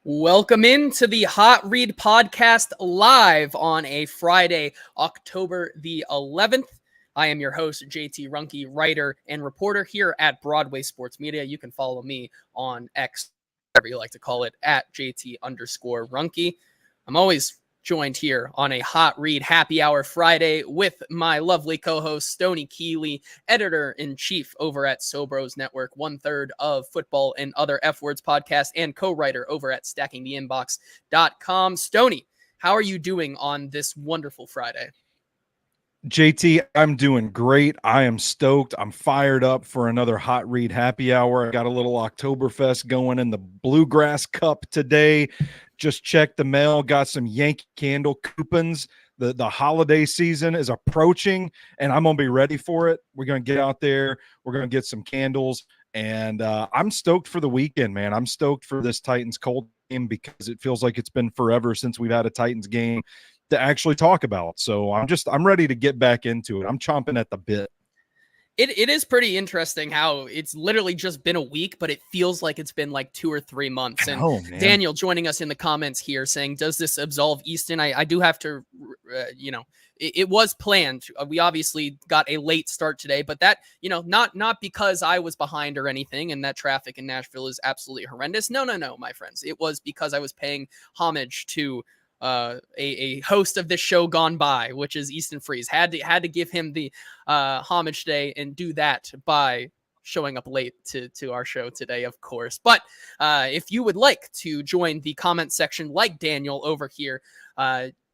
Welcome into the Hot Read Podcast live on a Friday, October the 11th. I am your host, JT Ruhnke, writer and reporter here at Broadway Sports Media. You can follow me on X, whatever you like to call it, at JT_Ruhnke. I'm always joined here on a Hot Read Happy Hour Friday with my lovely co-host, Stoney Keeley, editor-in-chief over at Sobros Network, 1/3 of Football and Other F Words podcast, and co-writer over at stackingtheinbox.com. Stoney, how are you doing on this wonderful Friday? JT, I'm doing great. I am stoked. I'm fired up for another Hot Read Happy Hour. I got a little Oktoberfest going in the Bluegrass Cup today. Just checked the mail, got some Yankee Candle coupons. The holiday season is approaching, and I'm going to be ready for it. We're going to get out there. We're going to get some candles, and I'm stoked for the weekend, man. I'm stoked for this Titans-Colts game because it feels like it's been forever since we've had a Titans game to actually talk about. So I'm ready to get back into it. I'm chomping at the bit. It is pretty interesting how it's literally just been a week, but it feels like it's been like 2 or 3 months. And Daniel joining us in the comments here saying, does this absolve Easton? I do have to, it was planned. We obviously got a late start today, but that, not because I was behind or anything, and that traffic in Nashville is absolutely horrendous. No, my friends. It was because I was paying homage to a host of this show gone by, which is Easton Freeze. Had to give him the homage today and do that by showing up late to our show today, of course. But if you would like to join the comment section like Daniel over here,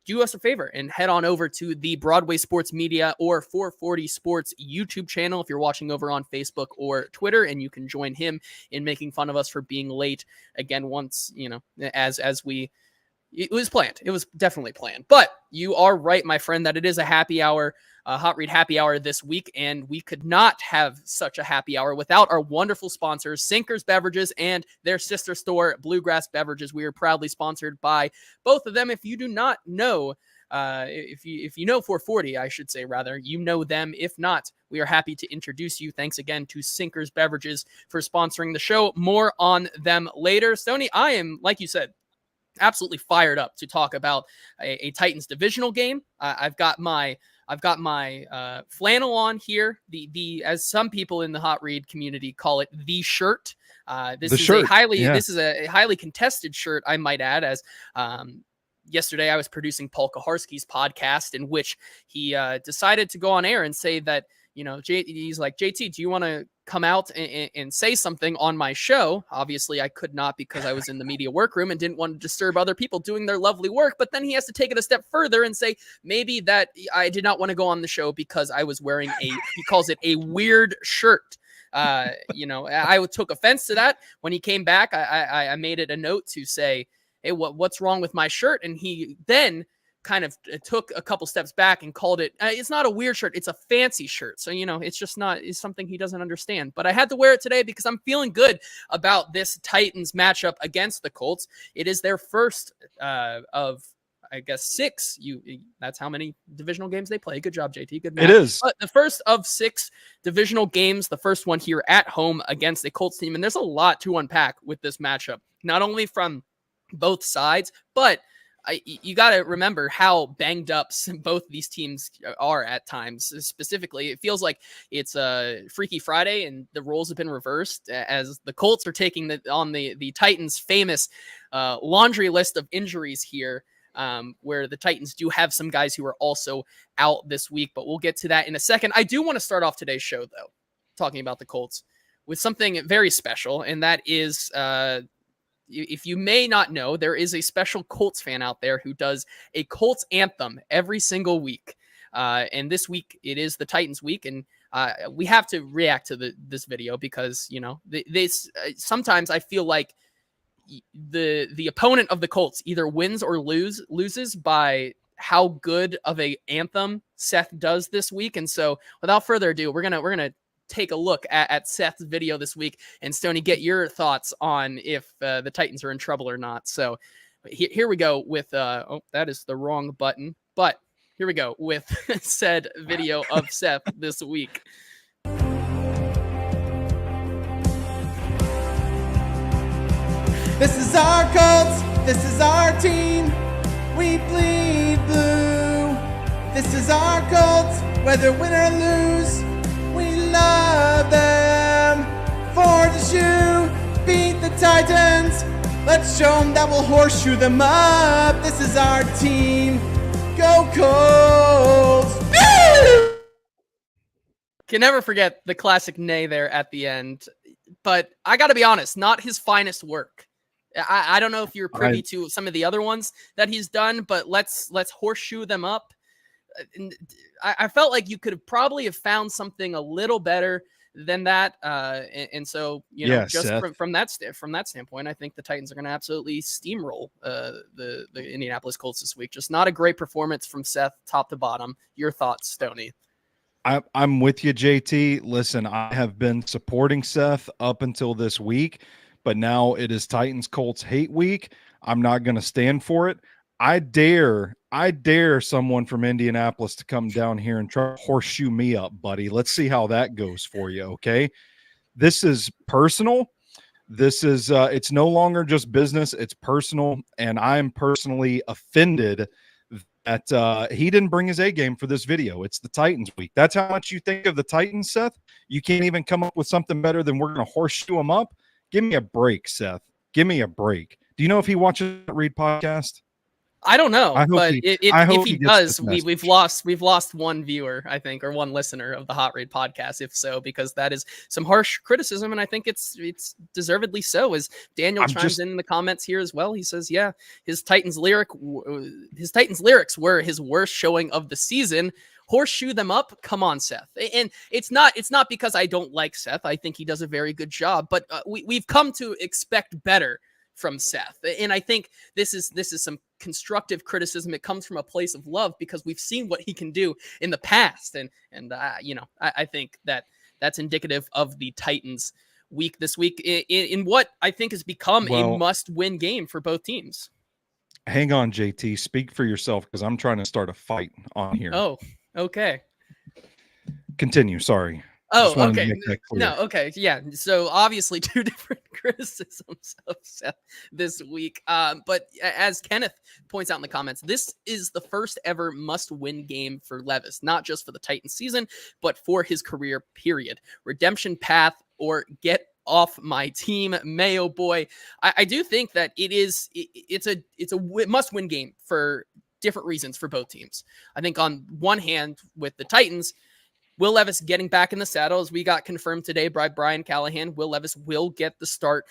do us a favor and head on over to the Broadway Sports Media or 440 Sports YouTube channel if you're watching over on Facebook or Twitter, and you can join him in making fun of us for being late again once, as we... It was planned. It was definitely planned. But you are right, my friend, that it is a happy hour, Hot Read Happy Hour this week, and we could not have such a happy hour without our wonderful sponsors, Sinkers Beverages and their sister store, Bluegrass Beverages. We are proudly sponsored by both of them. If you do not know, if you know 440, I should say, rather, you know them. If not, we are happy to introduce you. Thanks again to Sinkers Beverages for sponsoring the show. More on them later. Stoney, I am, like you said, absolutely fired up to talk about a Titans divisional game. I've got my flannel on here. The as some people in the Hot Read community call it, the shirt. This is a highly contested shirt, I might add, as yesterday I was producing Paul Kaharski's podcast, in which he decided to go on air and say that, he's like, JT, do you want to come out and say something on my show? Obviously, I could not because I was in the media workroom and didn't want to disturb other people doing their lovely work. But then he has to take it a step further and say maybe that I did not want to go on the show because I was wearing he calls it a weird shirt. I took offense to that. When he came back, I made it a note to say, hey, what's wrong with my shirt? And he then kind of took a couple steps back and called it, it's not a weird shirt, it's a fancy shirt. So, it's just it's something he doesn't understand. But I had to wear it today because I'm feeling good about this Titans matchup against the Colts. It is their first of, I guess, 6. That's how many divisional games they play. Good job, JT. Good math. It is. But the first of 6 divisional games, the first one here at home against the Colts team. And there's a lot to unpack with this matchup, not only from both sides, but you got to remember how banged up both these teams are at times. Specifically, it feels like it's a Freaky Friday and the roles have been reversed as the Colts are taking on the Titans' famous laundry list of injuries here, where the Titans do have some guys who are also out this week, but we'll get to that in a second. I do want to start off today's show, though, talking about the Colts with something very special, and that is if you may not know, there is a special Colts fan out there who does a Colts anthem every single week. And this week it is the Titans week. And we have to react to this video because, sometimes I feel like the opponent of the Colts either wins or loses by how good of a anthem Seth does this week. And so without further ado, we're going to take a look at Seth's video this week, and Stoney, get your thoughts on if the Titans are in trouble or not. So here we go with, that is the wrong button, but here we go with said video of Seth this week. This is our Colts, this is our team, we bleed blue. This is our Colts, whether win or lose, we love them. For the shoe, beat the Titans, let's show them that we'll horseshoe them up. This is our team, go Colts! Can never forget the classic nay there at the end. But I got to be honest, not his finest work. I don't know if you're privy to some of the other ones that he's done, but let's horseshoe them up. I felt like you could have probably have found something a little better than that. And so, you know, just from that standpoint, I think the Titans are going to absolutely steamroll the Indianapolis Colts this week. Just not a great performance from Seth, top to bottom. Your thoughts, Stoney? I'm with you, JT. Listen, I have been supporting Seth up until this week, but now it is Titans Colts hate week. I'm not going to stand for it. I dare someone from Indianapolis to come down here and try to horseshoe me up, buddy. Let's see how that goes for you. Okay. This is personal. This is, it's no longer just business. It's personal. And I'm personally offended that he didn't bring his A game for this video. It's the Titans week. That's how much you think of the Titans, Seth. You can't even come up with something better than we're going to horseshoe them up. Give me a break, Seth. Give me a break. Do you know if he watches the Read podcast? I don't know, but if he does, we've lost one viewer, I think, or one listener of the Hot Read podcast. If so, because that is some harsh criticism, and I think it's deservedly so. As Daniel chimes in the comments here as well, he says, "Yeah, his Titans lyrics were his worst showing of the season. Horseshoe them up. Come on, Seth." And it's not because I don't like Seth. I think he does a very good job, but we've come to expect better from Seth. And I think this is some constructive criticism. It comes from a place of love because we've seen what he can do in the past. And you know, I think that's indicative of the Titans week this week in what I think has become a must-win game for both teams. Hang on, JT. Speak for yourself because I'm trying to start a fight on here. Oh, okay. Continue. Sorry. Oh, okay. No, okay. Yeah. So obviously two different criticisms of Seth this week. But as Kenneth points out in the comments, this is the first ever must-win game for Levis, not just for the Titans season, but for his career period. Redemption path or get off my team, Mayo boy. I do think that it's a must-win game for different reasons for both teams. I think on one hand, with the Titans, Will Levis getting back in the saddle, as we got confirmed today by Brian Callahan. Will Levis will get the start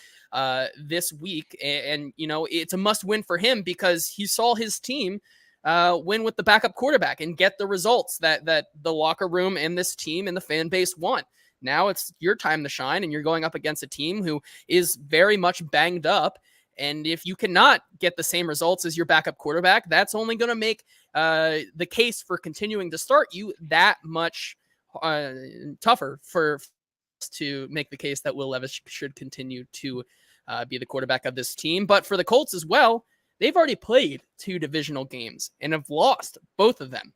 this week. And, you know, it's a must win for him because he saw his team win with the backup quarterback and get the results that the locker room and this team and the fan base want. Now it's your time to shine, and you're going up against a team who is very much banged up. And if you cannot get the same results as your backup quarterback, that's only going to make the case for continuing to start you that much tougher for to make the case that Will Levis should continue to be the quarterback of this team. But for the Colts as well, they've already played 2 divisional games and have lost both of them.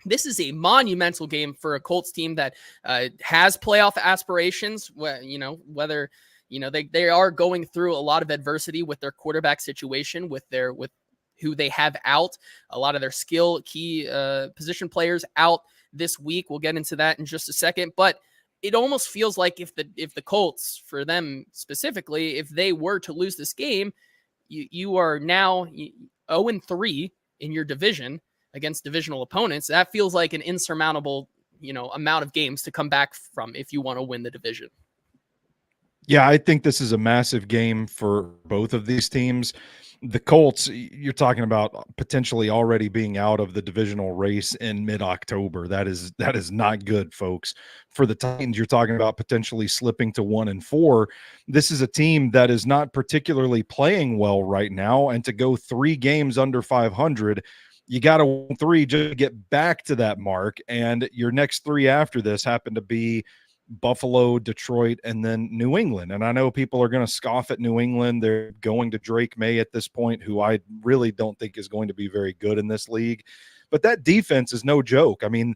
This is a monumental game for a Colts team that has playoff aspirations. Whether they are going through a lot of adversity with their quarterback situation, with who they have out, a lot of their key position players out this week. We'll get into that in just a second, but it almost feels like if the Colts, for them specifically, if they were to lose this game, you are now 0-3 in your division against divisional opponents. That feels like an insurmountable, amount of games to come back from if you want to win the division. Yeah, I think this is a massive game for both of these teams. The Colts, you're talking about potentially already being out of the divisional race in mid-October. That is not good, folks. For the Titans, you're talking about potentially slipping to 1-4. This is a team that is not particularly playing well right now, and to go 3 games under 500, you got to win 3 just to get back to that mark. And your next 3 after this happen to be Buffalo, Detroit, and then New England. And I know people are going to scoff at New England. They're going to Drake May at this point, who I really don't think is going to be very good in this league. But that defense is no joke. I mean,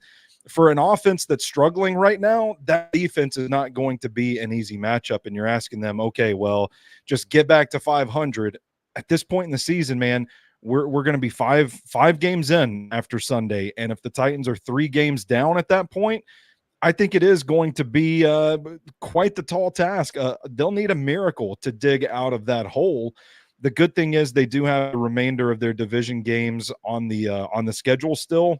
for an offense that's struggling right now, that defense is not going to be an easy matchup. And you're asking them, okay, well, just get back to 500. At this point in the season, man, we're going to be five games in after Sunday. And if the Titans are 3 games down at that point, I think it is going to be quite the tall task. They'll need a miracle to dig out of that hole. The good thing is they do have the remainder of their division games on the schedule still.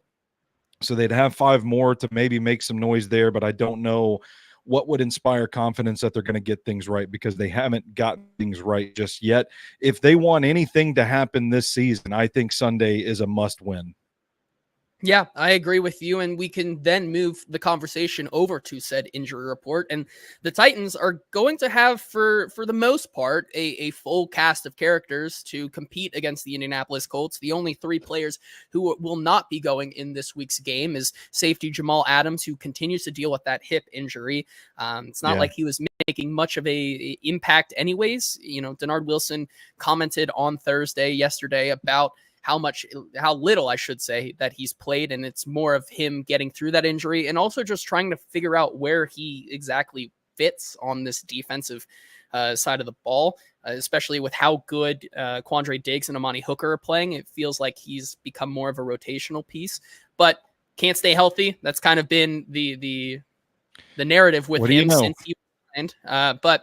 So they'd have 5 more to maybe make some noise there, but I don't know what would inspire confidence that they're going to get things right, because they haven't gotten things right just yet. If they want anything to happen this season, I think Sunday is a must win. Yeah, I agree with you, and we can then move the conversation over to said injury report. And the Titans are going to have, for the most part, a full cast of characters to compete against the Indianapolis Colts. The only 3 players who will not be going in this week's game is safety Jamal Adams, who continues to deal with that hip injury. It's not like he was making much of a impact anyways. You know, Denard Wilson commented on yesterday about how little, I should say, that he's played. And it's more of him getting through that injury and also just trying to figure out where he exactly fits on this defensive side of the ball, especially with how good Quandre Diggs and Amani Hooker are playing. It feels like he's become more of a rotational piece, but can't stay healthy. That's kind of been the narrative with him since he signed. But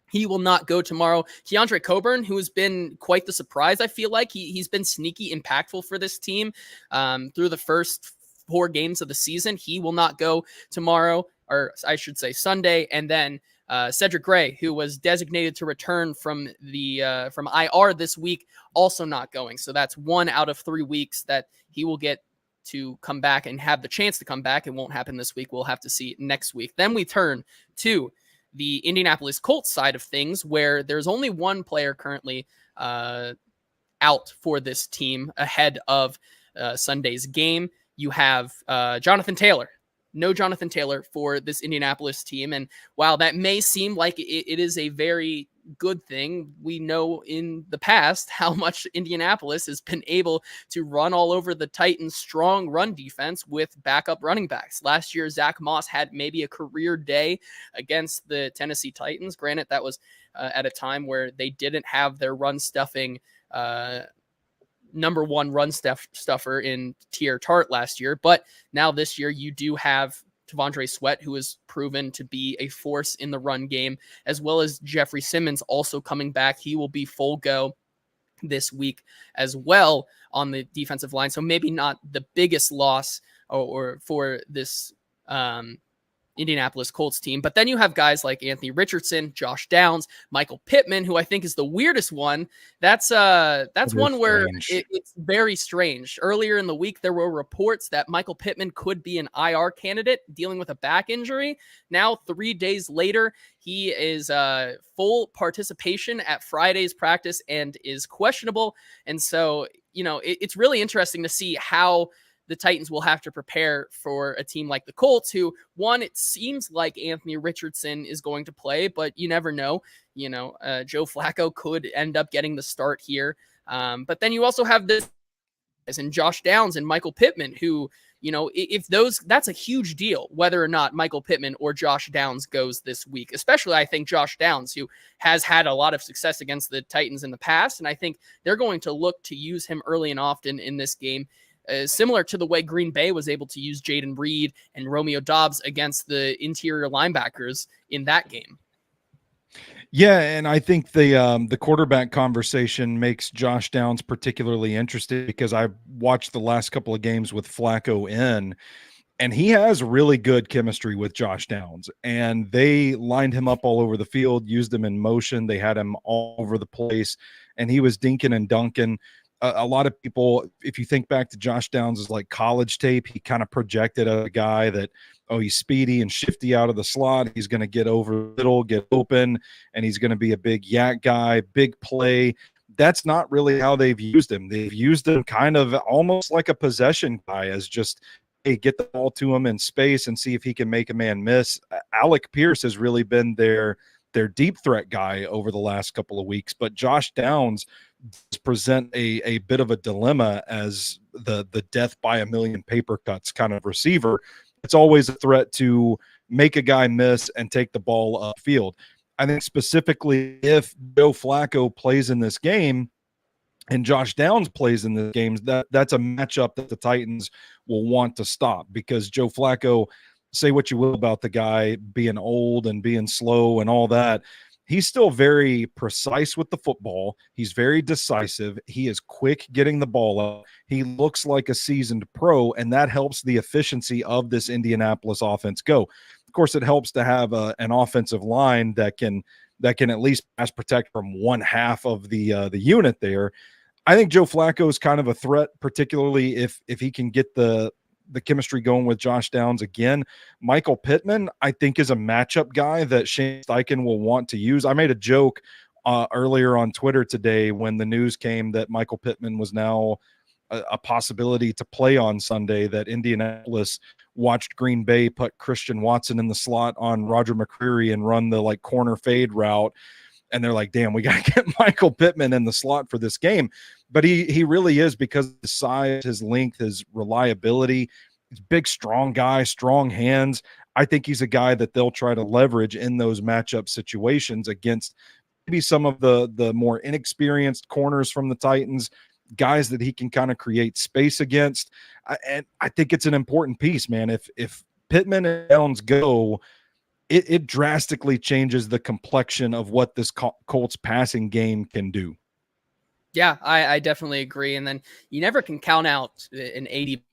he will not go tomorrow. Keandre Coburn, who has been quite the surprise, I feel like he's been sneaky impactful for this team through the first 4 games of the season. He will not go tomorrow, or I should say Sunday. And then Cedric Gray, who was designated to return from IR this week, also not going. So that's 1 out of 3 weeks that he will get to come back and have the chance to come back. It won't happen this week. We'll have to see next week. Then we turn to the Indianapolis Colts side of things, where there's only 1 player currently out for this team ahead of Sunday's game. You have Jonathan Taylor. No Jonathan Taylor for this Indianapolis team. And while that may seem like it is a very good thing, we know in the past how much Indianapolis has been able to run all over the Titans' strong run defense with backup running backs. Last year, Zach Moss had maybe a career day against the Tennessee Titans. Granted, that was at a time where they didn't have their run stuffing number 1 run stuffer in Tier Tart last year. But now this year you do have T'Vondre Sweat, who has proven to be a force in the run game, as well as Jeffrey Simmons also coming back. He will be full go this week as well on the defensive line. So maybe not the biggest loss or for this Indianapolis Colts team. But then you have guys like Anthony Richardson, Josh Downs, Michael Pittman, who I think is the weirdest one. That's one where it's very strange. Earlier in the week, there were reports that Michael Pittman could be an IR candidate dealing with a back injury. Now, 3 days later, he is full participation at Friday's practice and is questionable. And so, you know, it's really interesting to see how the Titans will have to prepare for a team like the Colts, who, one, it seems like Anthony Richardson is going to play, but you never know. You know, Joe Flacco could end up getting the start here. But then you also have this and Josh Downs and Michael Pittman, who, you know, that's a huge deal, whether or not Michael Pittman or Josh Downs goes this week, especially I think Josh Downs, who has had a lot of success against the Titans in the past. And I think they're going to look to use him early and often in this game. Similar to the way Green Bay was able to use Jaden Reed and Romeo Doubs against the interior linebackers in that game. Yeah, and I think the quarterback conversation makes Josh Downs particularly interesting, because I've watched the last couple of games with Flacco in, and he has really good chemistry with Josh Downs. And they lined him up all over the field, used him in motion. They had him all over the place, and he was dinking and dunking. A lot of people, if you think back to Josh Downs' as like college tape, he kind of projected a guy that, oh, he's speedy and shifty out of the slot. He's going to get over middle, get open, and he's going to be a big yak guy, big play. That's not really how they've used him. They've used him kind of almost like a possession guy, as just, hey, get the ball to him in space and see if he can make a man miss. Alec Pierce has really been their deep threat guy over the last couple of weeks, but Josh Downs present a bit of a dilemma as the death by a million paper cuts kind of receiver, it's always a threat to make a guy miss and take the ball upfield. I think specifically if Joe Flacco plays in this game and Josh Downs plays in the games, that's a matchup that the Titans will want to stop, because Joe Flacco, say what you will about the guy being old and being slow and all that, he's still very precise with the football. He's very decisive. He is quick getting the ball up. He looks like a seasoned pro, and that helps the efficiency of this Indianapolis offense go. Of course, it helps to have an offensive line that can at least pass protect from one half of the unit there. I think Joe Flacco is kind of a threat, particularly if he can get the chemistry going with Josh Downs again. Michael Pittman, I think, is a matchup guy that Shane Steichen will want to use. I made a joke earlier on Twitter today when the news came that Michael Pittman was now a possibility to play on Sunday, that Indianapolis watched Green Bay put Christian Watson in the slot on Roger McCreary and run the like corner fade route. And they're like, damn, we got to get Michael Pittman in the slot for this game. But he really is, because of his size, his length, his reliability. He's a big, strong guy, strong hands. I think he's a guy that they'll try to leverage in those matchup situations against maybe some of the more inexperienced corners from the Titans, guys that he can kind of create space against. And I think it's an important piece, man. If Pittman and Downs go, it drastically changes the complexion of what this Colts passing game can do. Yeah, I definitely agree. And then you never can count out an 80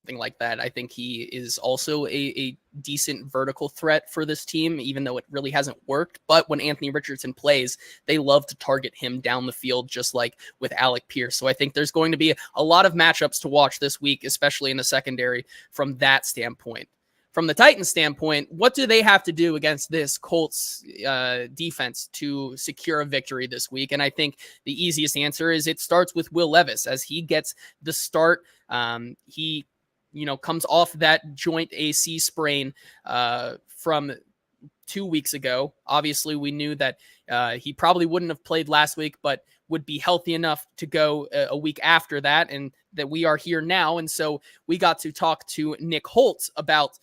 thing like that. I think he is also a decent vertical threat for this team, even though it really hasn't worked. But when Anthony Richardson plays, they love to target him down the field, just like with Alec Pierce. So I think there's going to be a lot of matchups to watch this week, especially in the secondary from that standpoint. From the Titans standpoint, what do they have to do against this Colts defense to secure a victory this week? And I think the easiest answer is it starts with Will Levis as he gets the start. He comes off that joint AC sprain from 2 weeks ago. Obviously, we knew that he probably wouldn't have played last week, but would be healthy enough to go a week after that, and that we are here now. And so we got to talk to Nick Holtz about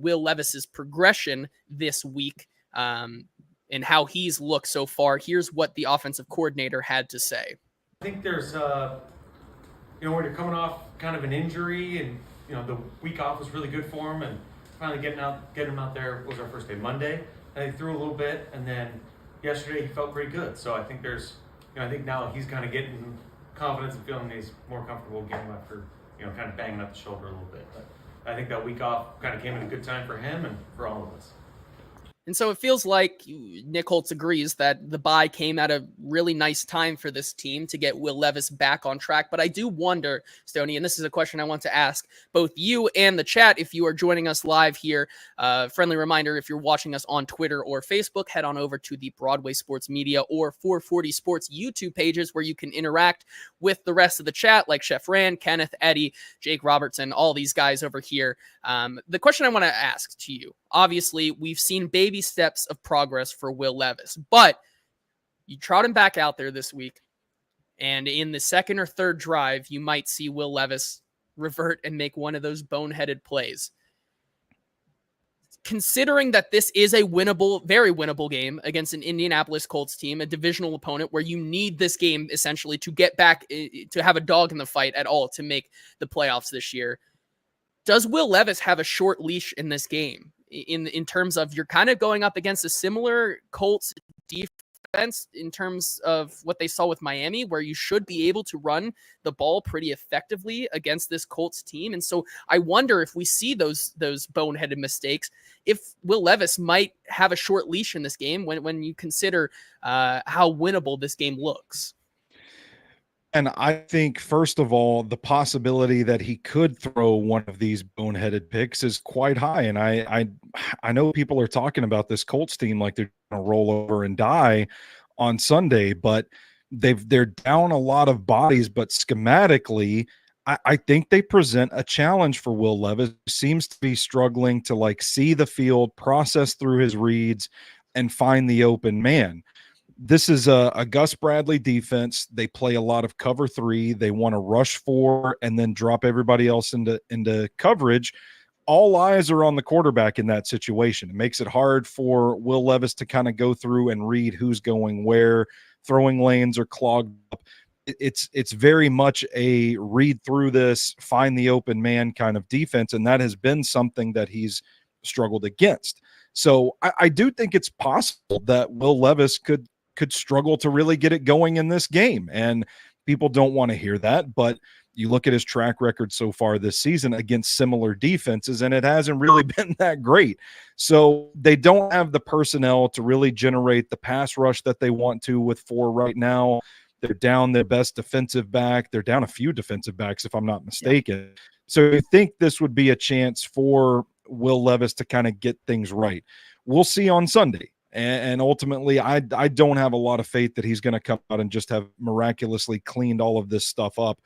Will Levis's progression this week and how he's looked so far. Here's what the offensive coordinator had to say. I think there's, when you're coming off kind of an injury and, the week off was really good for him, and finally getting him out there was our first day, Monday. And he threw a little bit, and then yesterday he felt pretty good. So I think I think now he's kind of getting confidence and feeling he's more comfortable getting after, kind of banging up the shoulder a little bit. But I think that week off kind of came at a good time for him and for all of us. And so it feels like Nick Holtz agrees that the bye came at a really nice time for this team to get Will Levis back on track. But I do wonder, Stoney, and this is a question I want to ask both you and the chat if you are joining us live here. Friendly reminder, if you're watching us on Twitter or Facebook, head on over to the Broadway Sports Media or 440 Sports YouTube pages where you can interact with the rest of the chat, like Chef Rand, Kenneth, Eddie, Jake Robertson, all these guys over here. The question I want to ask to you, obviously, we've seen baby steps of progress for Will Levis, but you trot him back out there this week, and in the second or third drive, you might see Will Levis revert and make one of those boneheaded plays. Considering that this is a winnable, very winnable game against an Indianapolis Colts team, a divisional opponent where you need this game essentially to get back, to have a dog in the fight at all to make the playoffs this year, does Will Levis have a short leash in this game? In terms of you're kind of going up against a similar Colts defense in terms of what they saw with Miami, where you should be able to run the ball pretty effectively against this Colts team. And so I wonder if we see those boneheaded mistakes, if Will Levis might have a short leash in this game when you consider how winnable this game looks. And I think, first of all, the possibility that he could throw one of these boneheaded picks is quite high. And I know people are talking about this Colts team like they're going to roll over and die on Sunday, but they're down a lot of bodies. But schematically, I think they present a challenge for Will Levis, who seems to be struggling to see the field, process through his reads, and find the open man. This is a Gus Bradley defense. They play a lot of cover three. They want to rush four and then drop everybody else into coverage. all eyes are on the quarterback in that situation. It makes it hard for Will Levis to kind of go through and read who's going where. Throwing lanes are clogged up. It's very much a read through this, find the open man kind of defense, and that has been something that he's struggled against. So I do think it's possible that Will Levis could struggle to really get it going in this game, and people don't want to hear that, but you look at his track record so far this season against similar defenses, and it hasn't really been that great. So they don't have the personnel to really generate the pass rush that they want to with 4 right now. They're down their best defensive back. They're down a few defensive backs, if I'm not mistaken. Yeah. So you think this would be a chance for Will Levis to kind of get things right. We'll see on Sunday. And ultimately, I don't have a lot of faith that he's going to come out and just have miraculously cleaned all of this stuff up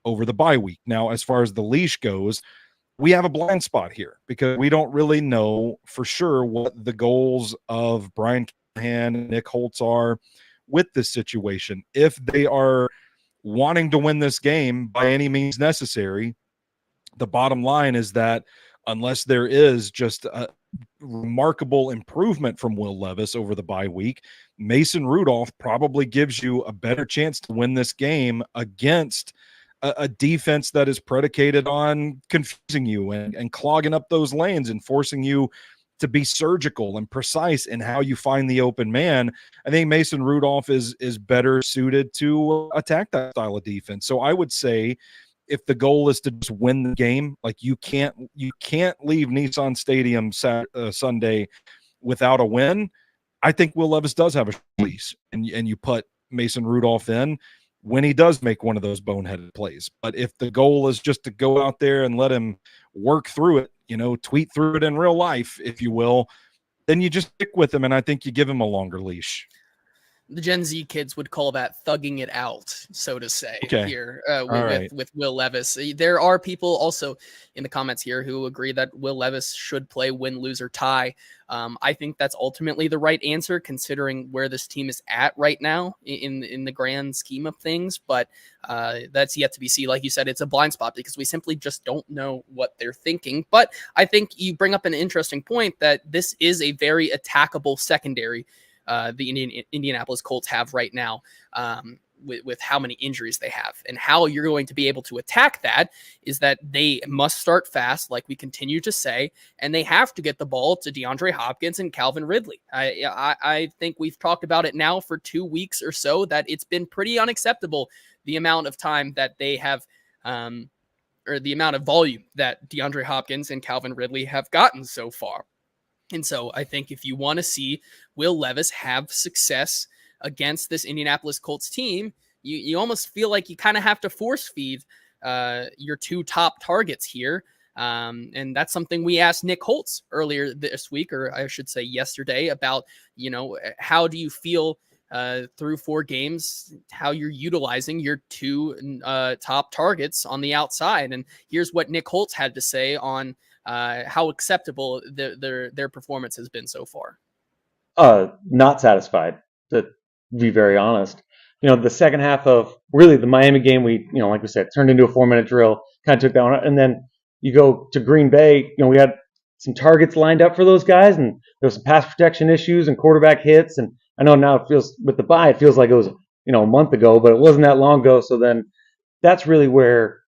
over the bye week. Now, as far as the leash goes, we have a blind spot here because we don't really know for sure what the goals of Brian Callahan and Nick Holtz are with this situation. If they are wanting to win this game by any means necessary, the bottom line is that unless there is just a remarkable improvement from Will Levis over the bye week, Mason Rudolph probably gives you a better chance to win this game against a defense that is predicated on confusing you and clogging up those lanes and forcing you to be surgical and precise in how you find the open man. I think Mason Rudolph is better suited to attack that style of defense. So I would say if the goal is to just win the game, like you can't leave Nissan Stadium Sunday without a win. I think Will Levis does have a release, and you put Mason Rudolph in when he does make one of those boneheaded plays. But if the goal is just to go out there and let him work through it, tweet through it in real life, if you will, then you just stick with him, and I think you give him a longer leash. The Gen Z kids would call that thugging it out, so to say, here with Will Levis. There are people also in the comments here who agree that Will Levis should play win, lose, or tie. I think that's ultimately the right answer considering where this team is at right now in the grand scheme of things. But that's yet to be seen. Like you said, it's a blind spot because we simply just don't know what they're thinking. But I think you bring up an interesting point that this is a very attackable secondary the Indianapolis Colts have right now with how many injuries they have. And how you're going to be able to attack that is that they must start fast, like we continue to say, and they have to get the ball to DeAndre Hopkins and Calvin Ridley. I think we've talked about it now for 2 weeks or so that it's been pretty unacceptable the amount of time that they have or the amount of volume that DeAndre Hopkins and Calvin Ridley have gotten so far. And so I think if you want to see Will Levis have success against this Indianapolis Colts team, you almost feel like you kind of have to force feed your 2 top targets here. And that's something we asked Nick Holtz earlier this week, or I should say yesterday, about, how do you feel through 4 games, how you're utilizing your 2 top targets on the outside. And here's what Nick Holtz had to say on how acceptable their performance has been so far. Not satisfied, to be very honest. The second half of really the Miami game, we, like we said, turned into a 4-minute drill, kind of took that one. And then you go to Green Bay, we had some targets lined up for those guys, and there was some pass protection issues and quarterback hits. And I know now it feels, with the bye, it feels like it was, a month ago, but it wasn't that long ago. So then that's really where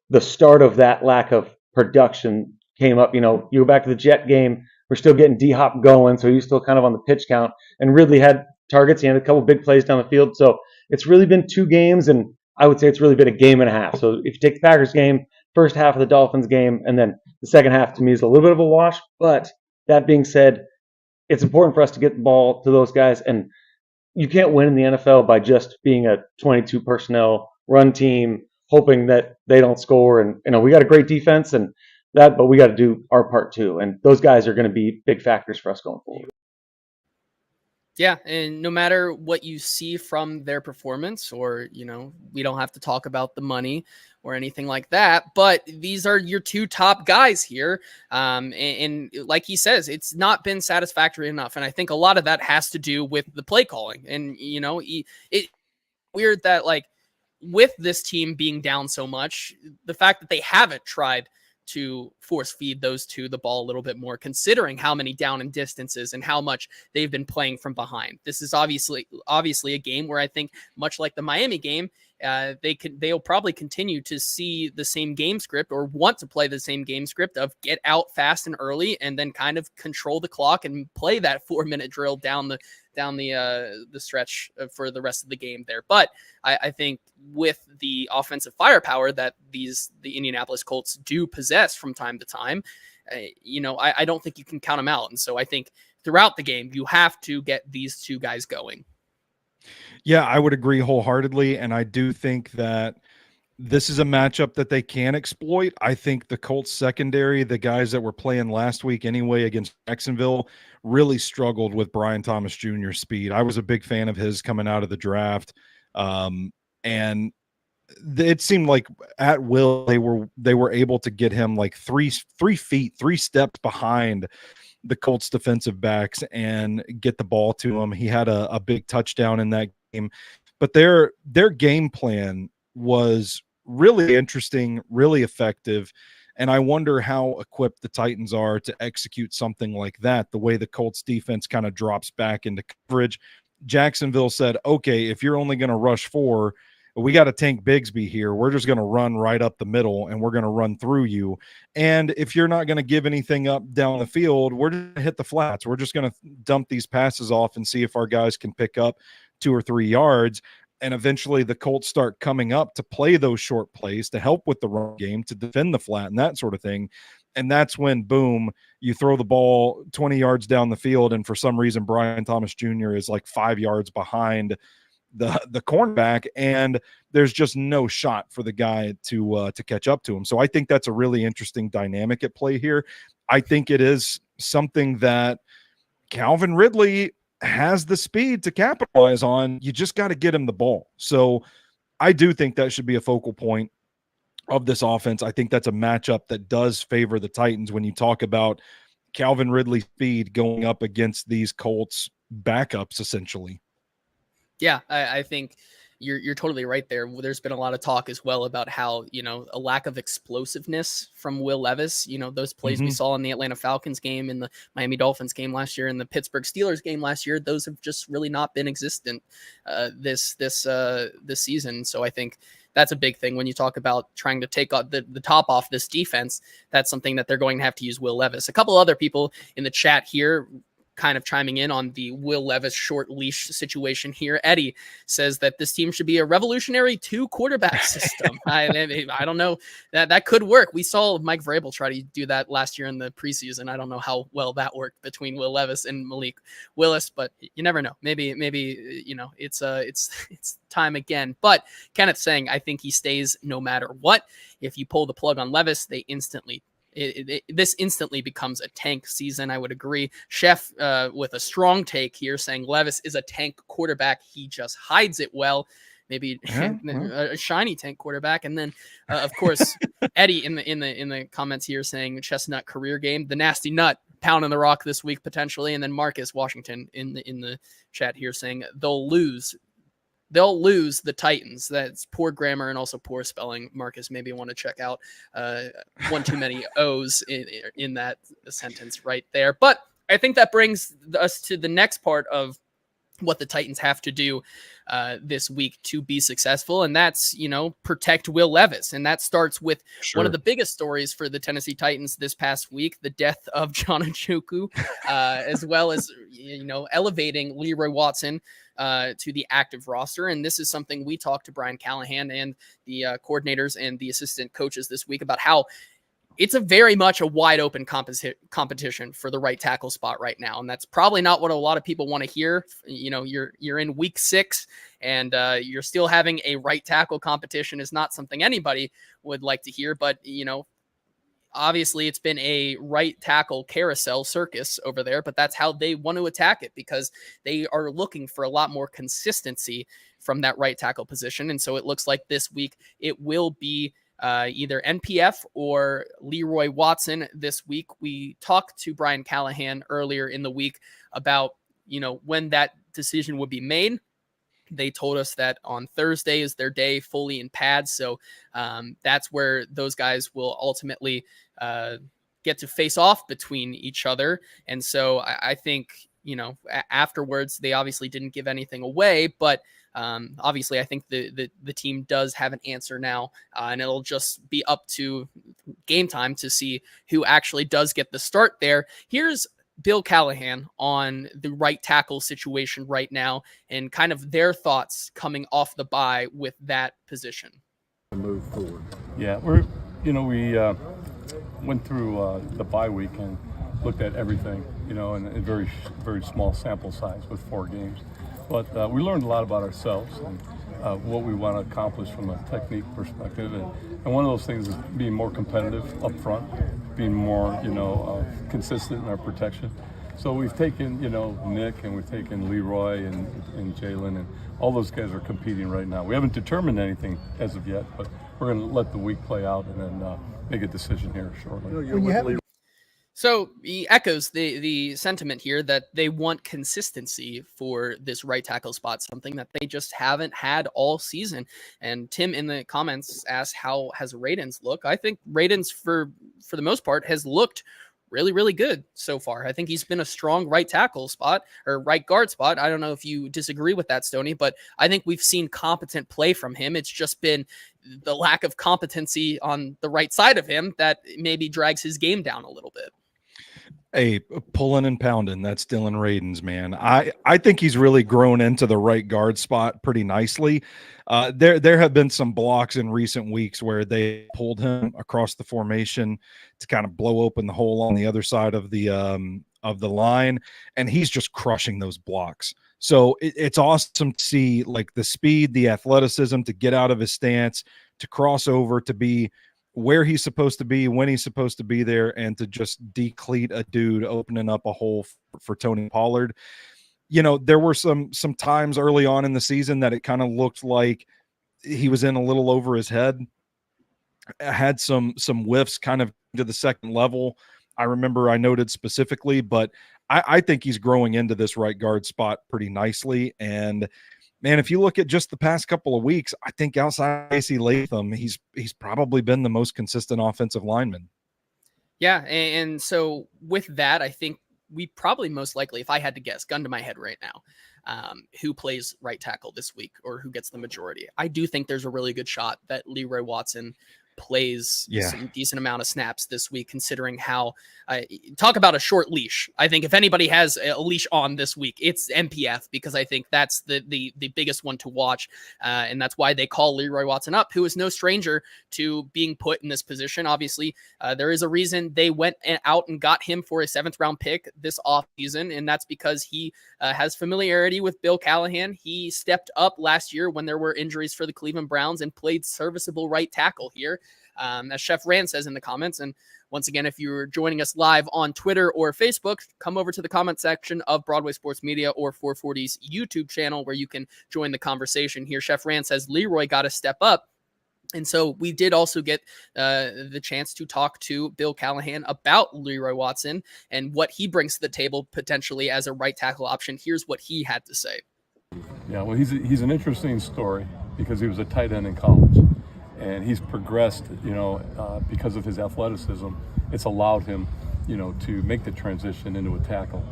the start of that lack of production came up. You go back to the Jet game, we're still getting D-Hop going, so he's still kind of on the pitch count, and Ridley had targets. He had a couple big plays down the field. So it's really been 2 games, and I would say it's really been a game and a half. So if you take the Packers game, first half of the Dolphins game, and then the second half to me is a little bit of a wash. But that being said, it's important for us to get the ball to those guys, and you can't win in the NFL by just being a 22 personnel run team, hoping that they don't score. And we got a great defense and that, but we got to do our part too. And those guys are going to be big factors for us going forward. Yeah, and no matter what you see from their performance, or, we don't have to talk about the money or anything like that, but these are your 2 top guys here. And like he says, it's not been satisfactory enough. And I think a lot of that has to do with the play calling. And, it's weird that, like, with this team being down so much, the fact that they haven't tried to force feed those two the ball a little bit more, considering how many down and distances and how much they've been playing from behind. This is obviously a game where I think, much like the Miami game, they'll probably continue to see the same game script, or want to play the same game script of get out fast and early and then kind of control the clock and play that 4-minute drill down the stretch for the rest of the game there. But I think with the offensive firepower that the Indianapolis Colts do possess from time to time, I don't think you can count them out. And so I think throughout the game, you have to get these two guys going. Yeah, I would agree wholeheartedly. And I do think that this is a matchup that they can exploit. I think the Colts secondary, the guys that were playing last week anyway against Jacksonville, really struggled with Brian Thomas Jr.'s speed. I was a big fan of his coming out of the draft. And it seemed like at will they were able to get him like 3 steps behind the Colts defensive backs and get the ball to him. He had a big touchdown in that game, but their game plan was really interesting, really effective. And I wonder how equipped the Titans are to execute something like that, the way the Colts defense kind of drops back into coverage. Jacksonville said, okay, if you're only going to rush 4, we got to tank Bigsby here. We're just going to run right up the middle and we're going to run through you. And if you're not going to give anything up down the field, we're just going to hit the flats. We're just going to dump these passes off and see if our guys can pick up 2 or 3 yards. And eventually the Colts start coming up to play those short plays to help with the run game, to defend the flat and that sort of thing. And that's when, boom, you throw the ball 20 yards down the field. And for some reason, Brian Thomas Jr. is like 5 yards behind the cornerback, and there's just no shot for the guy to catch up to him. So I think that's a really interesting dynamic at play here. I think it is something that Calvin Ridley has the speed to capitalize on. You just got to get him the ball. So I do think that should be a focal point of this offense. I think that's a matchup that does favor the Titans when you talk about Calvin Ridley's speed going up against these Colts backups, essentially. Yeah, I think you're totally right there. There's been a lot of talk as well about how, a lack of explosiveness from Will Levis. Those plays we saw in the Atlanta Falcons game, in the Miami Dolphins game last year, in the Pittsburgh Steelers game last year, those have just really not been existent this season. So I think that's a big thing when you talk about trying to take the top off this defense. That's something that they're going to have to use Will Levis. A couple other people in the chat here kind of chiming in on the Will Levis short leash situation here. Eddie says that this team should be a revolutionary 2-quarterback system. I don't know, that could work. We saw Mike Vrabel try to do that last year in the preseason. I don't know how well that worked between Will Levis and Malik Willis, but you never know. Maybe it's time again. But Kenneth saying, I think he stays no matter what. If you pull the plug on Levis, they this instantly becomes a tank season. I would agree. Chef with a strong take here saying Levis is a tank quarterback. He just hides it well. Maybe a shiny tank quarterback. And then of course, Eddie in the comments here saying Chestnut career game, the nasty nut pounding the rock this week potentially. And then Marcus Washington in the chat here saying they'll lose the Titans. That's poor grammar and also poor spelling. Marcus, maybe want to check out one too many O's in that sentence right there. But I think that brings us to the next part of what the Titans have to do this week to be successful. And that's, protect Will Levis. And that starts with one of the biggest stories for the Tennessee Titans this past week, the death of John Njoku, as well as, elevating Leroy Watson to the active roster. And this is something we talked to Brian Callahan and the coordinators and the assistant coaches this week about, how it's a very much a wide open competition for the right tackle spot right now. And that's probably not what a lot of people want to hear. You're in week 6 and you're still having a right tackle competition is not something anybody would like to hear. But, obviously it's been a right tackle carousel circus over there, but that's how they want to attack it, because they are looking for a lot more consistency from that right tackle position. And so it looks like this week it will be either NPF or Leroy Watson this week. We talked to Brian Callahan earlier in the week about, when that decision would be made. They told us that on Thursday is their day fully in pads. So that's where those guys will ultimately get to face off between each other. And so I think, afterwards, they obviously didn't give anything away, but obviously I think the team does have an answer now, and it'll just be up to game time to see who actually does get the start there. Here's Bill Callahan on the right tackle situation right now and kind of their thoughts coming off the bye with that position. Move forward. Yeah, we went through the bye week and looked at everything, in a very, very small sample size with 4 games. But we learned a lot about ourselves and what we want to accomplish from a technique perspective. And one of those things is being more competitive up front, being more, consistent in our protection. So we've taken, Nick, and we've taken Leroy and Jalen, and all those guys are competing right now. We haven't determined anything as of yet, but we're going to let the week play out and then make a decision here shortly. So he echoes the sentiment here that they want consistency for this right tackle spot, something that they just haven't had all season. And Tim in the comments asked, how has Radens look? I think Radens, for the most part, has looked really, really good so far. I think he's been a strong right tackle spot or right guard spot. I don't know if you disagree with that, Stoney, but I think we've seen competent play from him. It's just been the lack of competency on the right side of him that maybe drags his game down a little bit. Hey, pulling and pounding, that's Dylan Radens, man. I think he's really grown into the right guard spot pretty nicely. There have been some blocks in recent weeks where they pulled him across the formation to kind of blow open the hole on the other side of the line, and he's just crushing those blocks. So it's awesome to see, like, the speed, the athleticism to get out of his stance, to cross over, to be where he's supposed to be, when he's supposed to be there, and to just decleat a dude, opening up a hole for Tony Pollard. There were some times early on in the season that it kind of looked like he was in a little over his head. Had some whiffs kind of to the second level. I remember I noted specifically, but I think he's growing into this right guard spot pretty nicely. And man, if you look at just the past couple of weeks, I think outside AC Latham, he's probably been the most consistent offensive lineman. Yeah, and so with that, I think we probably most likely, if I had to guess, gun to my head right now, who plays right tackle this week or who gets the majority, I do think there's a really good shot that Leroy Watson plays some decent amount of snaps this week, considering how talk about a short leash. I think if anybody has a leash on this week, it's MPF, because I think that's the biggest one to watch. And that's why they call Leroy Watson up, who is no stranger to being put in this position. Obviously, there is a reason they went out and got him for a 7th round pick this offseason, and that's because he has familiarity with Bill Callahan. He stepped up last year when there were injuries for the Cleveland Browns and played serviceable right tackle here. As Chef Rand says in the comments. And once again, if you're joining us live on Twitter or Facebook, come over to the comment section of Broadway Sports Media or 440's YouTube channel, where you can join the conversation here. Chef Rand says Leroy got to step up. And so we did also get the chance to talk to Bill Callahan about Leroy Watson and what he brings to the table potentially as a right tackle option. Here's what he had to say. Yeah, well, he's an interesting story because he was a tight end in college. And he's progressed, because of his athleticism. It's allowed him, to make the transition into a tackle.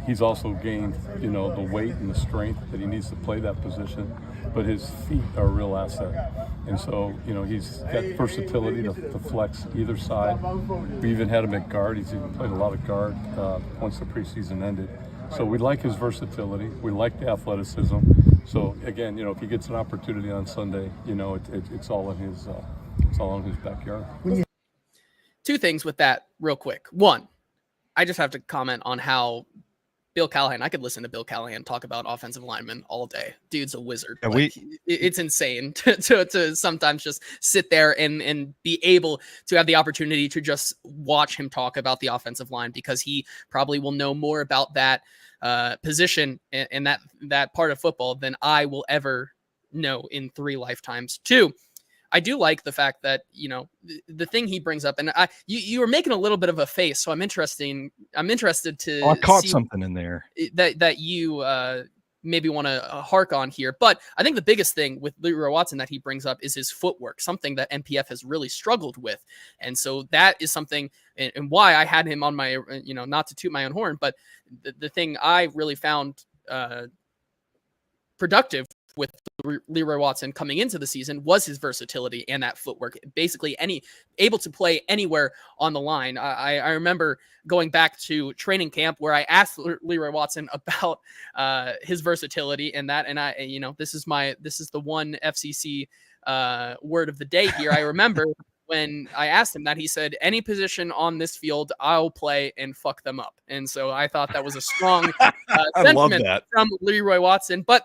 He's also gained, the weight and the strength that he needs to play that position, but his feet are a real asset. And so, he's got versatility to flex either side. We even had him at guard. He's even played a lot of guard once the preseason ended. So we like his versatility. We like the athleticism. So again, if he gets an opportunity on Sunday, it's all in his backyard. Two things with that real quick. One, I just have to comment on how Bill Callahan, I could listen to Bill Callahan talk about offensive linemen all day. Dude's a wizard. Yeah, it's insane to sometimes just sit there and be able to have the opportunity to just watch him talk about the offensive line, because he probably will know more about that position and that part of football than I will ever know in 3 lifetimes. 2, I do like the fact that, the thing he brings up, and you were making a little bit of a face, so I'm interested to I caught something in there that you maybe want to hark on here. But I think the biggest thing with Leroy Watson that he brings up is his footwork, something that NPF has really struggled with. And so that is something, and why I had him on my, not to toot my own horn, but the thing I really found productive with Leroy Watson coming into the season was his versatility and that footwork. Basically, able to play anywhere on the line. I remember going back to training camp where I asked Leroy Watson about his versatility and that, and this is the one FCC word of the day here. I remember when I asked him that, he said, "Any position on this field, I'll play and fuck them up." And so I thought that was a strong sentiment from Leroy Watson, but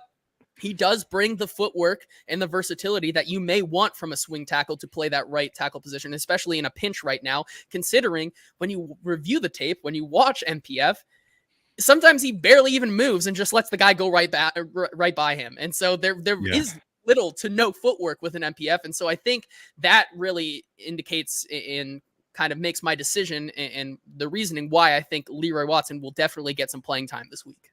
he does bring the footwork and the versatility that you may want from a swing tackle to play that right tackle position, especially in a pinch right now, considering when you review the tape, when you watch NPF, sometimes he barely even moves and just lets the guy go right by him. And so there is little to no footwork with an NPF. And so I think that really indicates and kind of makes my decision and the reasoning why I think Leroy Watson will definitely get some playing time this week.